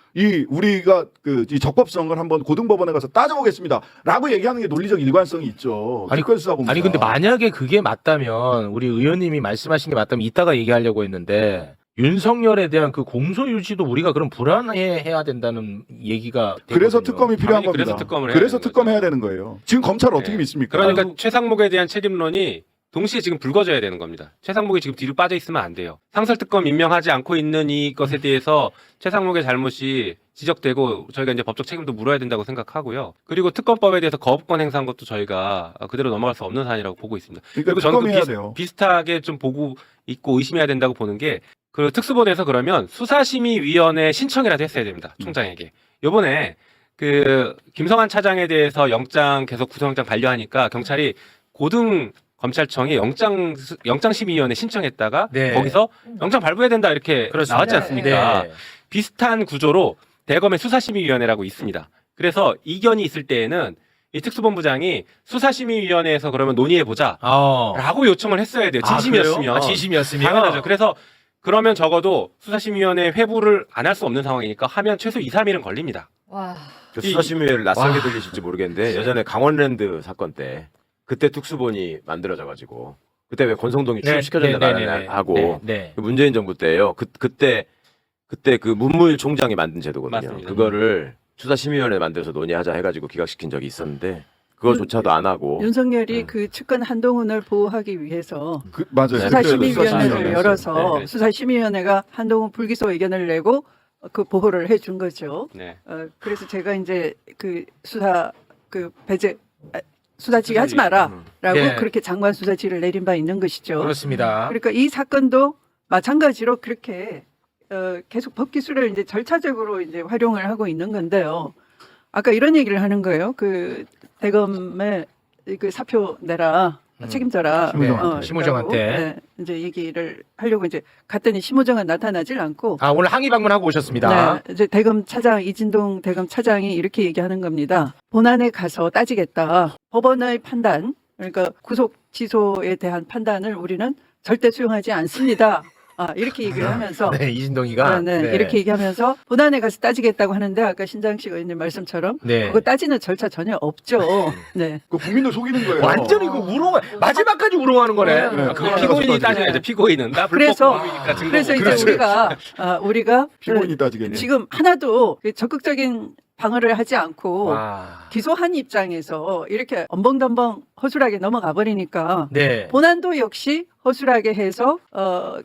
우리가 이 적법성을 한번 고등법원에 가서 따져보겠습니다라고 얘기하는 게 논리적 일관성이 있죠. 특별수사본부. 아니 근데 만약에 그게 맞다면 우리 의원님이 말씀하신 게 맞다면 이따가 얘기하려고 했는데 윤석열에 대한 그 공소 유지도 우리가 그럼 불안해해야 된다는 얘기가 그래서 되거든요. 특검이 필요한 당연히 겁니다. 그래서 특검을 해야 그래서 되는 특검 거죠. 해야 되는 거예요. 지금 검찰을 어떻게 네. 믿습니까? 그러니까 최상목에 대한 책임론이 동시에 지금 불거져야 되는 겁니다. 최상목이 지금 뒤로 빠져 있으면 안 돼요. 상설특검 임명하지 않고 있는 이것에 대해서 최상목의 잘못이 지적되고 저희가 이제 법적 책임도 물어야 된다고 생각하고요. 그리고 특검법에 대해서 거부권 행사한 것도 저희가 그대로 넘어갈 수 없는 사안이라고 보고 있습니다. 그러니까 그리고 저는 특검이 해야 돼요. 비슷하게 좀 보고 있고 의심해야 된다고 보는 게 그 특수본에서 그러면 수사심의위원회 신청이라도 했어야 됩니다. 총장에게. 요번에 김성한 차장에 대해서 영장 계속 구속영장 반려하니까 경찰이 고등 검찰청에 영장심의위원회 신청했다가 네. 거기서 영장 발부해야 된다 이렇게 그렇습니다. 나왔지 않습니까? 네. 비슷한 구조로 대검의 수사심의위원회라고 있습니다. 그래서 이견이 있을 때에는 이 특수본부장이 수사심의위원회에서 그러면 논의해보자 라고 요청을 했어야 돼요. 진심이었으면. 진심이었으면. 당연하죠. 그래서 그러면 적어도 수사심의위원회 회부를 안 할 수 없는 상황이니까 하면 최소 2, 3일은 걸립니다. 와. 수사심의회를 낯설게 들리실지 모르겠는데 예전에 강원랜드 사건 때 그때 특수본이 만들어져가지고 그때 왜 권성동이 출시켜준다 하고 네. 그 문재인 정부 때예요. 그때 그 문무일 총장이 만든 제도거든요. 맞습니다. 그거를 수사심의위원회 만들어서 논의하자 해가지고 기각시킨 적이 있었는데 그거조차도 안 하고 윤석열이 그 측근 한동훈을 보호하기 위해서 맞아요. 수사심의위원회를 열어서 네, 그랬어요. 수사심의위원회가 한동훈 불기소 의견을 내고 그 보호를 해준 거죠. 네. 그래서 제가 이제 그 수사 그 배제 수사지휘 하지 마라라고 네. 그렇게 장관 수사지휘를 내린 바 있는 것이죠. 그렇습니다. 그러니까 이 사건도 마찬가지로 그렇게 계속 법기술을 이제 절차적으로 이제 활용을 하고 있는 건데요. 아까 이런 얘기를 하는 거예요. 그 대검에 그 사표 내라. 책임져라. 심우정한테. 심우정한테. 네, 이제 얘기를 하려고 이제 갔더니 심우정은 나타나질 않고 아, 오늘 항의 방문하고 오셨습니다. 네, 이제 대검 차장 이진동 대검 차장이 이렇게 얘기하는 겁니다. 본안에 가서 따지겠다. 법원의 판단, 그러니까 구속 취소에 대한 판단을 우리는 절대 수용하지 않습니다. 이렇게 얘기를 하면서 네, 이진동이가 네, 이렇게 얘기하면서 본안에 가서 따지겠다고 하는데 아까 신장식 의원님 말씀처럼 네. 그거 따지는 절차 전혀 없죠. 네. 그 국민들 속이는 거예요. 완전히 그 우롱 마지막까지 우롱하는 거네. 네. 그거 피고인이 따져야죠. 피고인은 나 그래서 불법범이니까 증거. 그래서 이제 그렇지. 우리가 피고인이 따지겠네. 지금 하나도 적극적인 방어를 하지 않고 와. 기소한 입장에서 이렇게 엄벙덤벙 허술하게 넘어가 버리니까 네. 본안도 역시 허술하게 해서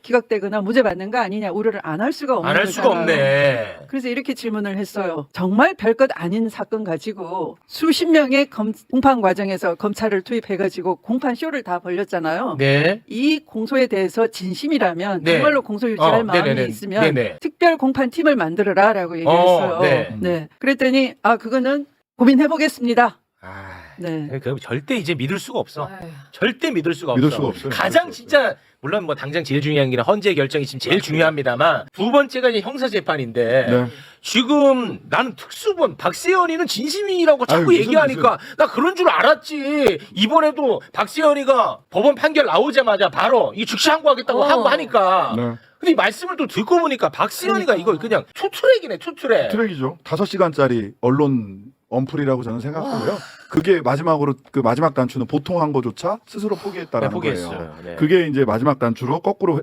기각되거나 무죄 받는 거 아니냐 우려를 안 할 수가 없는 안 할 수가 거잖아요. 없네. 그래서 이렇게 질문을 했어요. 정말 별것 아닌 사건 가지고 수십 명의 공판 과정에서 검찰을 투입해가지고 공판 쇼를 다 벌렸잖아요. 네. 이 공소에 대해서 진심이라면 네. 정말로 공소 유지할 마음이 네네네. 있으면 네네. 특별 공판팀을 만들어라라고 얘기했어요. 네. 그랬더니 그거는 고민해 보겠습니다. 아, 네. 그럼 절대 이제 믿을 수가 없어. 아유. 절대 믿을 수가 믿을 없어. 수가 없어요. 가장 진짜 물론 뭐 당장 제일 중요한 게 헌재 결정이 지금 제일 중요합니다만 두 번째가 이제 형사 재판인데 네. 지금 나는 특수본 박세현이는 진심이라고 자꾸 아유, 얘기하니까 나 그런 줄 알았지. 이번에도 박세현이가 법원 판결 나오자마자 바로 이 즉시 항고하겠다고 하고 하니까. 네. 근데 이 말씀을 또 듣고 보니까 박세현이가 이거 그냥 투트랙이네 투트랙. 트랙이죠. 5시간짜리 언론 언플이라고 저는 생각하고요. 그게 마지막으로 그 마지막 단추는 보통 한 거조차 스스로 포기했다라는 네, 포기했어요. 거예요. 네. 그게 이제 마지막 단추로 거꾸로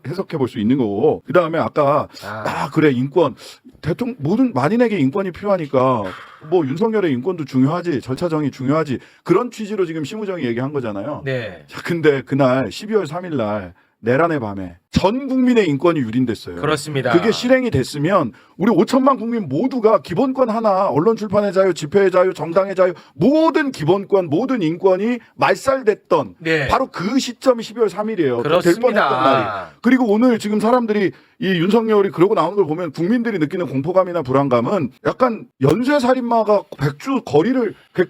해석해 볼 수 있는 거고. 그다음에 아까 그래 인권 대통령 모든 만인에게 인권이 필요하니까 뭐 윤석열의 인권도 중요하지 절차정이 중요하지 그런 취지로 지금 심우정이 얘기한 거잖아요. 네. 자, 근데 그날 12월 3일 날 내란의 밤에 전 국민의 인권이 유린됐어요. 그렇습니다. 그게 실행이 됐으면 우리 5천만 국민 모두가 기본권 하나, 언론 출판의 자유, 집회의 자유, 정당의 자유, 모든 기본권, 모든 인권이 말살됐던 네. 바로 그 시점이 12월 3일이에요. 될 뻔했던 날이. 그렇습니다. 그리고 오늘 지금 사람들이 이 윤석열이 그러고 나오는 걸 보면 국민들이 느끼는 공포감이나 불안감은 약간 연쇄살인마가 백주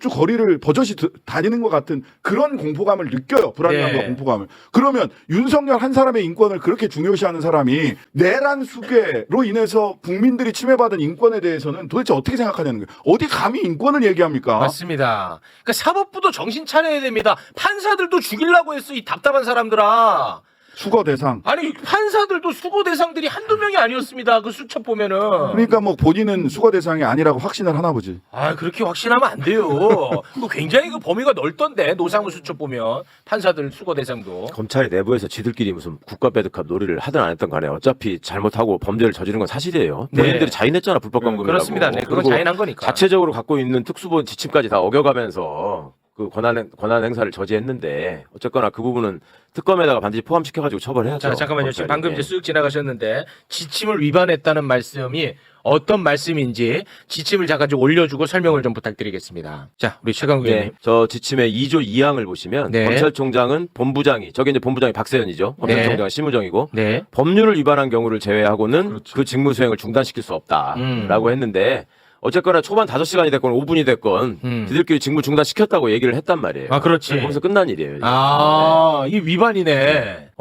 거리를 버젓이 다니는 것 같은 그런 공포감을 느껴요. 불안감과 네. 공포감을. 그러면 윤석열 한 사람의 인권을 그렇게 중요시하는 사람이 내란 수괴로 인해서 국민들이 침해받은 인권에 대해서는 도대체 어떻게 생각하냐는 거예요. 어디 감히 인권을 얘기합니까? 맞습니다. 그러니까 사법부도 정신 차려야 됩니다. 판사들도 죽이려고 했어 이 답답한 사람들아. 수거 대상. 아니 판사들도 수고 대상들이 한두 명이 아니었습니다. 그 수첩 보면은. 그러니까 뭐 본인은 수거 대상이 아니라고 확신을 하나 보지. 그렇게 확신하면 안 돼요. 그 굉장히 그 범위가 넓던데 노상우 수첩 보면 판사들 수거 대상도. 검찰이 내부에서 지들끼리 무슨 국가 배드캅 놀이를 하든 안 했든 간에 어차피 잘못하고 범죄를 저지른 건 사실이에요. 네. 본인들이 자인했잖아 불법 감금이라고. 그렇습니다. 네, 그건 그리고 자인한 거니까. 자체적으로 갖고 있는 특수본 지침까지 다 어겨가면서 그 권한 행사를 저지했는데 어쨌거나 그 부분은 특검에다가 반드시 포함시켜가지고 처벌해야죠. 자, 잠깐만요. 지금 방금 이제 검찰이. 쓱 지나가셨는데 지침을 위반했다는 말씀이 어떤 말씀인지 지침을 잠깐 좀 올려주고 설명을 좀 부탁드리겠습니다. 자, 우리 최강 의원님. 네, 저 지침의 2조 2항을 보시면 네. 검찰총장은 본부장이 저게 이제 본부장이 박세현이죠. 검찰총장은 심우정이고 네. 법률을 위반한 경우를 제외하고는 그렇죠. 그 직무 수행을 중단시킬 수 없다라고 했는데 어쨌거나 초반 5시간이 됐건 5분이 됐건 지들끼리 직무 중단시켰다고 얘기를 했단 말이에요. 그렇지. 거기서 끝난 일이에요. 이게. 이 위반이네.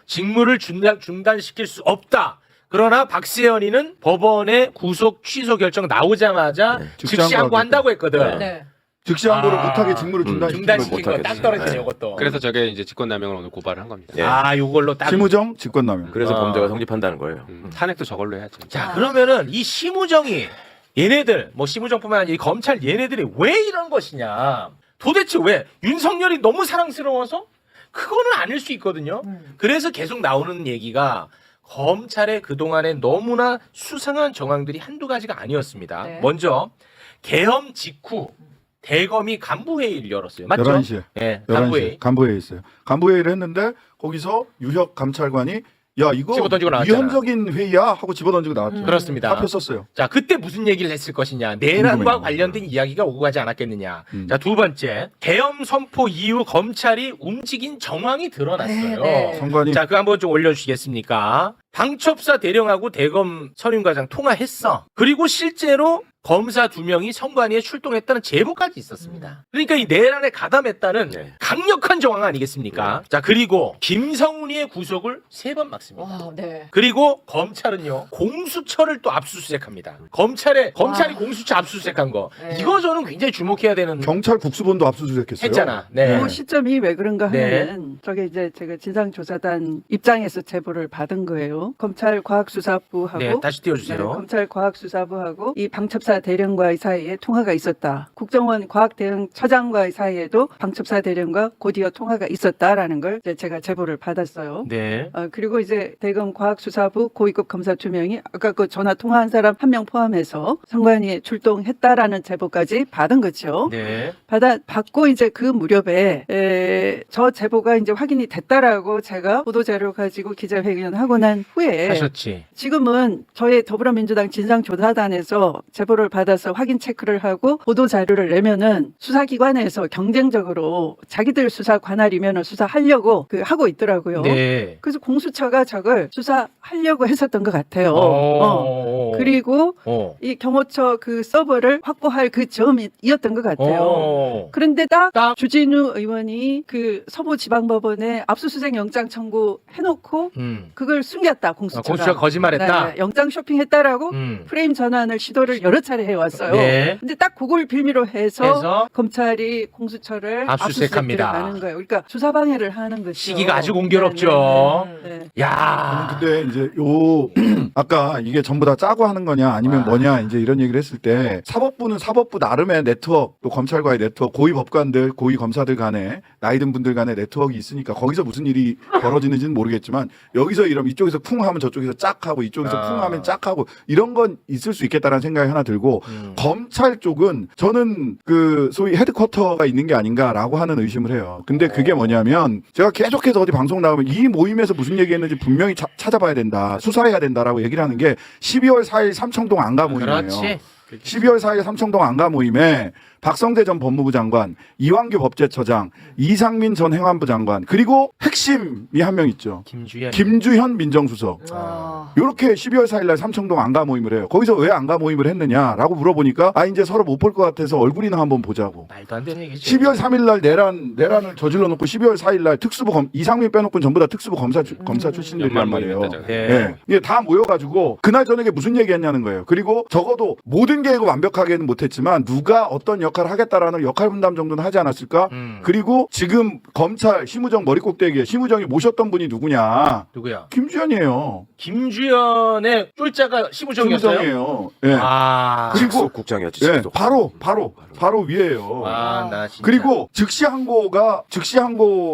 직무를 중단시킬 수 없다. 그러나 박세현이는 법원의 구속 취소 결정 나오자마자 즉시 항고한다고 했거든. 네. 즉시 항고를 못하게 직무를 중단시킨 중단시킨 거죠. 거 딱 떨어지네, 이것도. 그래서 저게 이제 직권남용을 오늘 고발을 한 겁니다. 예. 요걸로 딱. 심우정 직권남용. 그래서 아. 범죄가 성립한다는 거예요. 탄핵도 저걸로 해야죠. 자, 그러면은 이 심우정이 얘네들, 뭐 심우정뿐만 아니라 이 검찰 얘네들이 왜 이런 것이냐. 도대체 왜? 윤석열이 너무 사랑스러워서? 그거는 아닐 수 있거든요. 그래서 계속 나오는 얘기가 검찰의 그동안에 너무나 수상한 정황들이 한두 가지가 아니었습니다. 네. 먼저 계엄 직후 대검이 간부회의를 열었어요. 맞죠? 11시에. 네, 11시에 간부회의. 간부회의 있어요. 간부회의를 했는데 거기서 유혁 감찰관이 야 이거 집어던지고 나왔잖아. 위헌적인 회의야 하고 집어던지고 나왔죠. 그렇습니다. 사표 썼어요. 자, 그때 무슨 얘기를 했을 것이냐. 내란과 궁금해요. 관련된 이야기가 오고 가지 않았겠느냐. 음. 자, 두 번째. 계엄 선포 이후 검찰이 움직인 정황이 드러났어요. 네. 선관위 자, 그거 한번 좀 올려주시겠습니까? 방첩사 대령하고 대검 서륜과장 통화했어. 그리고 실제로 검사 2명이 선관위에 출동했다는 제보까지 있었습니다. 그러니까 이 내란에 가담했다는 네. 강력한 정황 아니겠습니까? 자, 그리고 김성훈이의 구속을 3번 막습니다. 와, 네. 그리고 검찰은요 공수처를 또 압수수색합니다. 검찰이 공수처 압수수색한 거 네. 이거 저는 굉장히 주목해야 되는 경찰 국수본도 압수수색했어요. 했잖아. 네. 그 시점이 왜 그런가 네. 하면은 저게 이제 제가 진상조사단 입장에서 제보를 받은 거예요. 검찰 과학수사부하고 네, 다시 띄워주세요. 검찰 과학수사부하고 이 방첩사 대령과의 사이에 통화가 있었다. 국정원 과학대응처장과의 사이에도 방첩사 대령과 곧이어 통화가 있었다라는 걸 이제 제가 제보를 받았어요. 네. 그리고 이제 대검 과학수사부 고위급 검사 2명이 아까 그 전화 통화한 사람 1명 포함해서 선관위에 출동했다라는 제보까지 받은 거죠. 네. 받고 이제 그 무렵에 저 제보가 이제 확인이 됐다라고 제가 보도자료 가지고 기자회견하고 난 후에 하셨지. 지금은 저희 더불어민주당 진상조사단에서 제보를 받아서 확인 체크를 하고 보도자료를 내면은 수사기관에서 경쟁적으로 자기들 수사 관할이면 수사하려고 하고 있더라고요. 네. 그래서 공수처가 저걸 수사하려고 했었던 것 같아요. 어. 그리고 어. 이 경호처 그 서버를 확보할 그 점이었던 것 같아요. 어. 그런데 딱 주진우 의원이 그 서부지방법원에 압수수색 영장 청구 해놓고 그걸 숨겼다 공수처가. 공수처가 거짓말했다. 네, 영장 쇼핑했다라고 음. 프레임 전환을 시도를 여러 차례 해왔어요. 네. 근데 딱 그걸 빌미로 해서 해서 검찰이 공수처를 압수수색합니다. 압수수색을 하는 거예요. 그러니까 수사 방해를 하는 거죠. 시기가 아주 공교롭죠. 네. 야. 근데 이제 아까 이게 전부 다 짜고 하는 거냐 아니면 뭐냐 이제 이런 얘기를 했을 때 사법부는 사법부 나름의 네트워크 또 검찰과의 네트워크 고위 법관들 고위 검사들 간에 나이 든 분들 간의 네트워크가 있으니까 거기서 무슨 일이 벌어지는지는 모르겠지만 여기서 이러면 이쪽에서 쿵 하면 저쪽에서 짝 하고 이쪽에서 쿵 하면 짝 하고 이런 건 있을 수 있겠다라는 생각이 하나 들고 검찰 쪽은 저는 그 소위 헤드쿼터가 있는 게 아닌가라고 하는 의심을 해요. 근데 그게 뭐냐면 제가 계속해서 어디 방송 나오면 이 모임에서 무슨 얘기했는지 분명히 찾아봐야 된다. 수사해야 된다라고 얘기를 하는 게 12월 4일 삼청동 안가 모임이에요. 그렇지. 12월 4일 삼청동 안가 모임에 박성대 전 법무부 장관, 이완규 법제처장, 이상민 전 행안부 장관, 그리고 핵심이 한 명 있죠. 김주현 민정수석. 이렇게 12월 4일 날 삼청동 안가 모임을 해요. 거기서 왜 안가 모임을 했느냐라고 물어보니까 이제 서로 못 볼 것 같아서 얼굴이나 한번 보자고. 말도 안 되는 얘기지. 12월 3일 날 내란을 저질러 놓고 12월 4일 날 특수부 이상민 빼놓고는 전부 다 특수부 검사 출신들이란 말이에요. 네. 예, 다 모여가지고 그날 저녁에 무슨 얘기했냐는 거예요. 그리고 적어도 모든 계획을 완벽하게는 못했지만 누가 어떤 역할을 하겠다라는 역할 분담 정도는 하지 않았을까? 그리고 지금 검찰 심우정 머리 꼭대기에 심우정이 모셨던 분이 누구냐? 누구야? 김주현이에요. 김주현의 쫄자가 심우정이었어요? 심우정이에요. 예. 그리고 그리고 국장이었지. 예, 바로 위에요. 나 진짜. 그리고 즉시 항고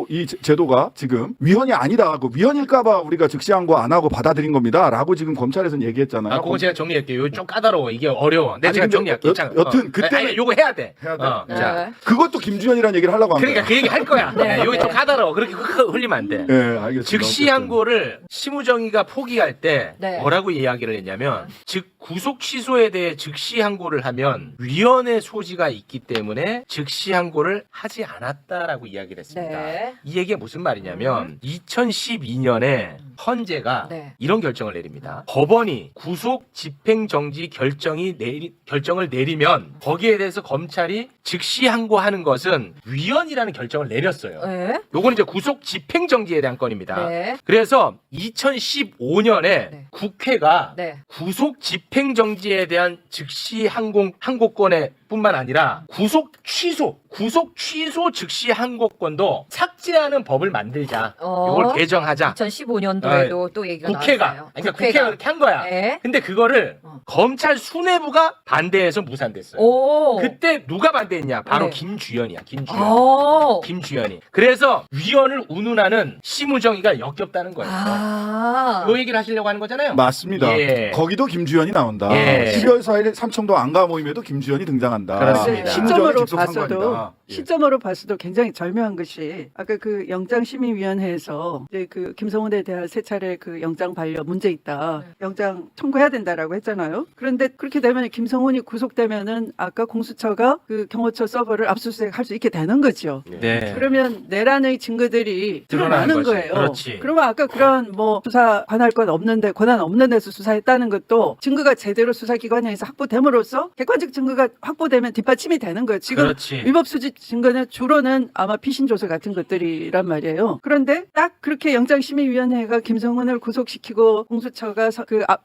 이 제도가 지금 위헌이 아니다. 그 위헌일까봐 우리가 즉시 항고 안 하고 받아들인 겁니다라고 지금 검찰에서는 얘기했잖아요. 그거 제가 정리할게요. 이거 좀 까다로워. 이게 어려워. 내가 아니, 제가 근데 정리할게요. 여튼 그때는 아니, 요거 해야 돼. 해야 돼. 자, 그것도 김주현이라는 얘기를 하려고 한 그러니까 거야. 그 얘기 할 거야. 네. 여기 좀 까다로워. 그렇게 흘리면 안 돼. 예, 알겠습니다. 즉시 어쨌든. 항고를 심우정이가 포기할 때 네. 뭐라고 이야기를 했냐면 즉 구속 취소에 대해 즉시 항고를 하면 위헌의 소지가 있기 때문에 즉시 항고를 하지 않았다라고 이야기를 했습니다. 네. 이 얘기가 무슨 말이냐면 2012년에 헌재가 네. 이런 결정을 내립니다. 법원이 구속 집행정지 결정을 내리면 거기에 대해서 검찰이 즉시 항고하는 것은 위헌이라는 결정을 내렸어요. 네. 요건 이제 구속 집행정지에 대한 건입니다. 네. 그래서 2015년에 네. 국회가 네. 구속 집행정지에 대한 즉시 항고권의 뿐만 아니라 구속 취소 즉시 항고권도 삭제하는 법을 만들자. 이걸 개정하자. 2015년도에도 또 얘기가 국회가 나왔어요. 그러니까 국회가 그렇게 한 거야. 네. 근데 그거를 검찰 수뇌부가 반대해서 무산됐어요. 오. 그때 누가 반대했냐? 바로 네. 김주현이야. 오. 김주현이. 그래서 위원을 운운하는 심우정이가 역겹다는 거예요. 아. 요 얘기를 하시려고 하는 거잖아요. 맞습니다. 예. 거기도 김주현이 나온다. 예. 12월 4일 삼청동 안가 모임에도 김주현이 등장한다. 그렇습니다. 심우정이 시점으로 직속 봤어도 상관이다. 시점으로 봤어도 굉장히 절묘한 것이 아까 그 영장심의위원회에서 이제 그 김성훈에 대한 세 차례 그 영장 반려 문제 있다. 영장 청구해야 된다라고 했잖아요. 그런데 그렇게 되면 김성훈이 구속되면은 아까 공수처가 그 경호처 서버를 압수수색할 수 있게 되는 거죠. 네. 그러면 내란의 증거들이 드러나는 드러나는 거지. 거예요. 그렇지. 그러면 아까 그런 뭐 수사 관할 건 없는데 권한 없는 데서 수사했다는 것도 증거가 제대로 수사기관에서 확보됨으로써 객관적 증거가 확보되면 뒷받침이 되는 거예요. 지금 그렇지. 위법 수집 증거는 주로는 아마 피신 조서 같은 것들이란 말이에요. 그런데 딱 그렇게 영장심의위원회가 김성훈을 구속시키고 공수처가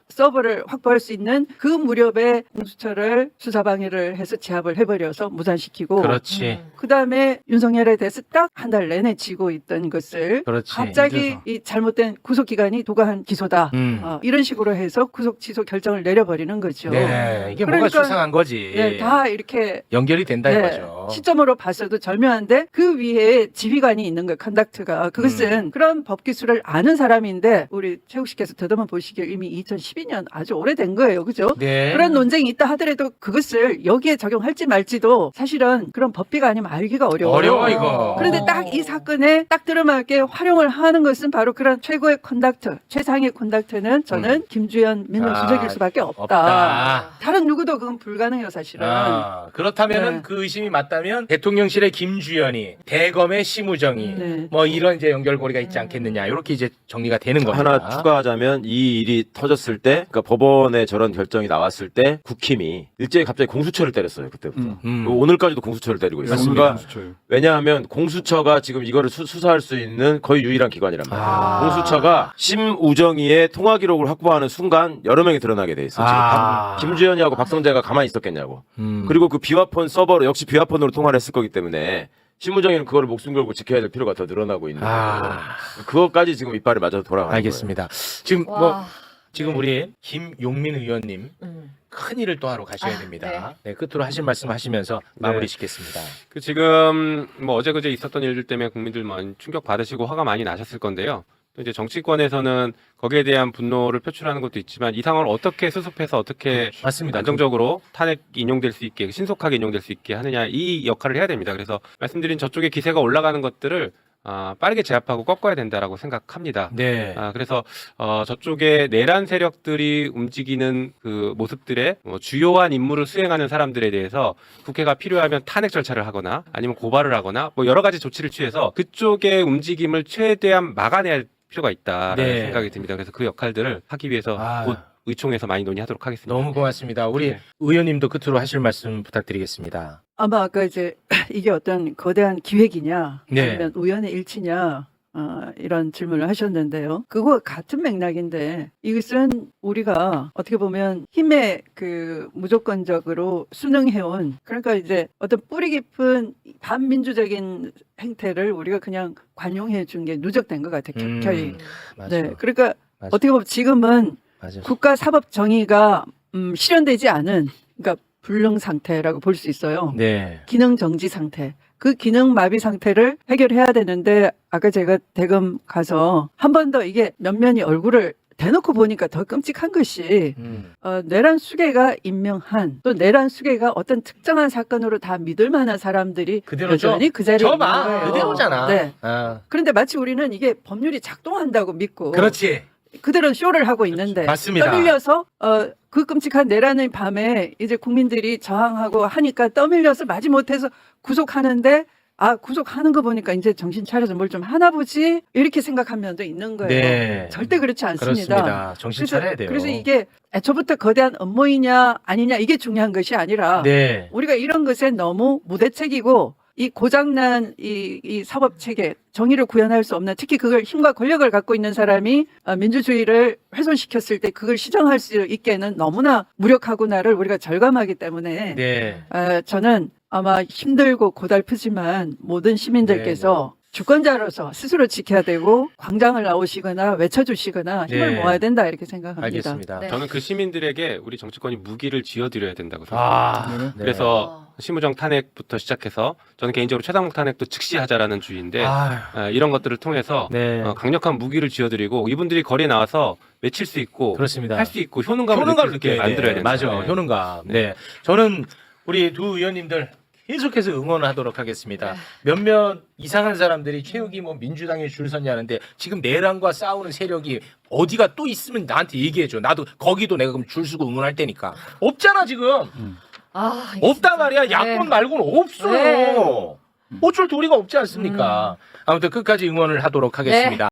서버를 확보할 수 있는 그 무렵에 공수처를 수사방해를 해서 제압을 해버려서 무산시키고 그렇지. 그다음에 윤석열에 대해서 딱 한 달 내내 지고 있던 것을 그렇지. 갑자기 이 잘못된 구속기간이 도가한 기소다. 이런 식으로 해서 구속 취소 결정을 내려버리는 거죠. 네. 이게 그러니까, 뭐가 수상한 거지. 네, 다 이렇게 연결이 된다 네, 이거죠. 시점으로 봤어도 절묘한데 그 위에 지휘관이 있는 거예요. 컨덕트가. 그것은 그런 법 기술을 아는 사람인데 우리 최욱 씨께서 더듬어 보시기에 이미 2012년 아주 오래된 거예요. 그죠? 네. 그런 논쟁이 있다 하더라도 그것을 여기에 적용할지 말지도 사실은 그런 법비가 아니면 알기가 어려워요. 어려워 이거. 그런데 딱 이 사건에 딱 들어맞게 활용을 하는 것은 바로 그런 최고의 컨덕터, 최상의 컨덕터는 저는 김주현 민정수석일 수밖에 없다. 다른 누구도 그건 불가능해요, 사실은. 그렇다면은 네. 그 의심이 맞다면 대통령실의 김주현이, 대검의 심우정이, 네. 뭐 이런 이제 연결고리가 있지 않겠느냐. 이렇게 이제 정리가 되는 겁니다. 하나 추가하자면 이 일이 터졌을 때, 그러니까 법원에 저런 결정이 나왔을 때 국힘이 일제히 갑자기 공수처를 때렸어요. 그때부터. 그리고 오늘까지도 공수처를 때리고 있어요. 맞습니다. 그러니까 왜냐하면 공수처가 지금 이거를 수사할 수 있는 거의 유일한 기관이란 말이에요. 공수처가 심우정이의 통화 기록을 확보하는 순간 여러 명이 드러나게 돼 있어요. 지금 김주현이하고 박성재가 가만히 있었겠냐고. 그리고 그 비화폰 서버로 역시 비화폰으로 통화를 했을 거기 때문에 심우정이는 그거를 목숨 걸고 지켜야 될 필요가 더 늘어나고 있는 거예요. 그것까지 지금 이빨이 맞아서 돌아가는 알겠습니다. 지금 와. 뭐 지금 우리 김용민 의원님 큰 일을 또 하러 가셔야 됩니다. 네, 끝으로 하실 말씀 하시면서 마무리 짓겠습니다. 그 지금 뭐 어제 그제 있었던 일들 때문에 국민들 많이 충격 받으시고 화가 많이 나셨을 건데요. 또 이제 정치권에서는 거기에 대한 분노를 표출하는 것도 있지만 이 상황을 어떻게 수습해서 어떻게 맞습니다. 안정적으로 탄핵 인용될 수 있게 신속하게 인용될 수 있게 하느냐 이 역할을 해야 됩니다. 그래서 말씀드린 저쪽에 기세가 올라가는 것들을 빠르게 제압하고 꺾어야 된다라고 생각합니다. 네. 그래서 저쪽에 내란 세력들이 움직이는 그 모습들의 주요한 임무를 수행하는 사람들에 대해서 국회가 필요하면 탄핵 절차를 하거나 아니면 고발을 하거나 뭐 여러 가지 조치를 취해서 그쪽의 움직임을 최대한 막아내야 필요가 있다라는 네. 생각이 듭니다. 그래서 그 역할들을 하기 위해서 곧 의총에서 많이 논의하도록 하겠습니다. 너무 고맙습니다. 우리 의원님도 끝으로 하실 말씀 부탁드리겠습니다. 아마 아까 이제 이게 어떤 거대한 기획이냐 네. 아니면 우연의 일치냐 이런 질문을 하셨는데요. 그거 같은 맥락인데 이것은 우리가 어떻게 보면 힘의 그 무조건적으로 순응해온 그러니까 이제 어떤 뿌리 깊은 반민주적인 행태를 우리가 그냥 관용해 준 게 누적된 것 같아요. 격혀이. 맞아. 네. 그러니까 맞아. 어떻게 보면 지금은 맞아. 국가 사법 정의가 실현되지 않은 그러니까 불능 상태라고 볼 수 있어요. 네. 기능 정지 상태. 그 기능 마비 상태를 해결해야 되는데 아까 제가 대검 가서 한 번 더 이게 면면이 얼굴을 대놓고 보니까 더 끔찍한 것이 내란 수괴가 임명한 또 내란 수괴가 어떤 특정한 사건으로 다 믿을 만한 사람들이 그대로죠. 여전히 그 자리에 있는 저봐 거예요. 그대로잖아. 네. 아. 그런데 마치 우리는 이게 법률이 작동한다고 믿고 그렇지. 그들은 쇼를 하고 있는데 맞습니다. 떠밀려서 그 끔찍한 내란의 밤에 이제 국민들이 저항하고 하니까 떠밀려서 마지못해서 구속하는데 구속하는 거 보니까 이제 정신 차려서 뭘 좀 하나 보지 이렇게 생각한 면도 있는 거예요. 네. 절대 그렇지 않습니다. 그렇습니다. 정신 차려야 돼요. 그래서 이게 애초부터 거대한 음모이냐 아니냐 이게 중요한 것이 아니라 네. 우리가 이런 것에 너무 무대책이고 이 고장난 이 사법 체계 정의를 구현할 수 없는, 특히 그걸 힘과 권력을 갖고 있는 사람이 민주주의를 훼손시켰을 때 그걸 시정할 수 있게는 너무나 무력하구나를 우리가 절감하기 때문에 네. 저는 아마 힘들고 고달프지만 모든 시민들께서 주권자로서 스스로 지켜야 되고 광장을 나오시거나 외쳐주시거나 힘을 네. 모아야 된다 이렇게 생각합니다. 알겠습니다. 네. 저는 그 시민들에게 우리 정치권이 무기를 쥐어드려야 된다고 생각합니다. 아, 네. 그래서 심우정 탄핵부터 시작해서 저는 개인적으로 최상목 탄핵도 즉시 하자라는 주의인데 아유, 이런 것들을 통해서 네. 강력한 무기를 쥐어드리고 이분들이 거리에 나와서 외칠 수 있고 그렇습니다. 할 수 있고 효능감을 느낄 수 있게 만들어야 된다. 맞아, 네. 효능감. 네, 저는 우리 두 의원님들 계속해서 응원하도록 하겠습니다. 몇몇 이상한 사람들이 최욱이 뭐 민주당에 줄 섰냐는데 지금 내란과 싸우는 세력이 어디가 또 있으면 나한테 얘기해줘. 나도 거기도 내가 그럼 줄 서고 응원할 테니까. 없잖아 지금. 아, 이게 없단 진짜. 말이야. 야권 네. 말고는 없어요. 네. 어쩔 도리가 없지 않습니까? 아무튼 끝까지 응원을 하도록 하겠습니다.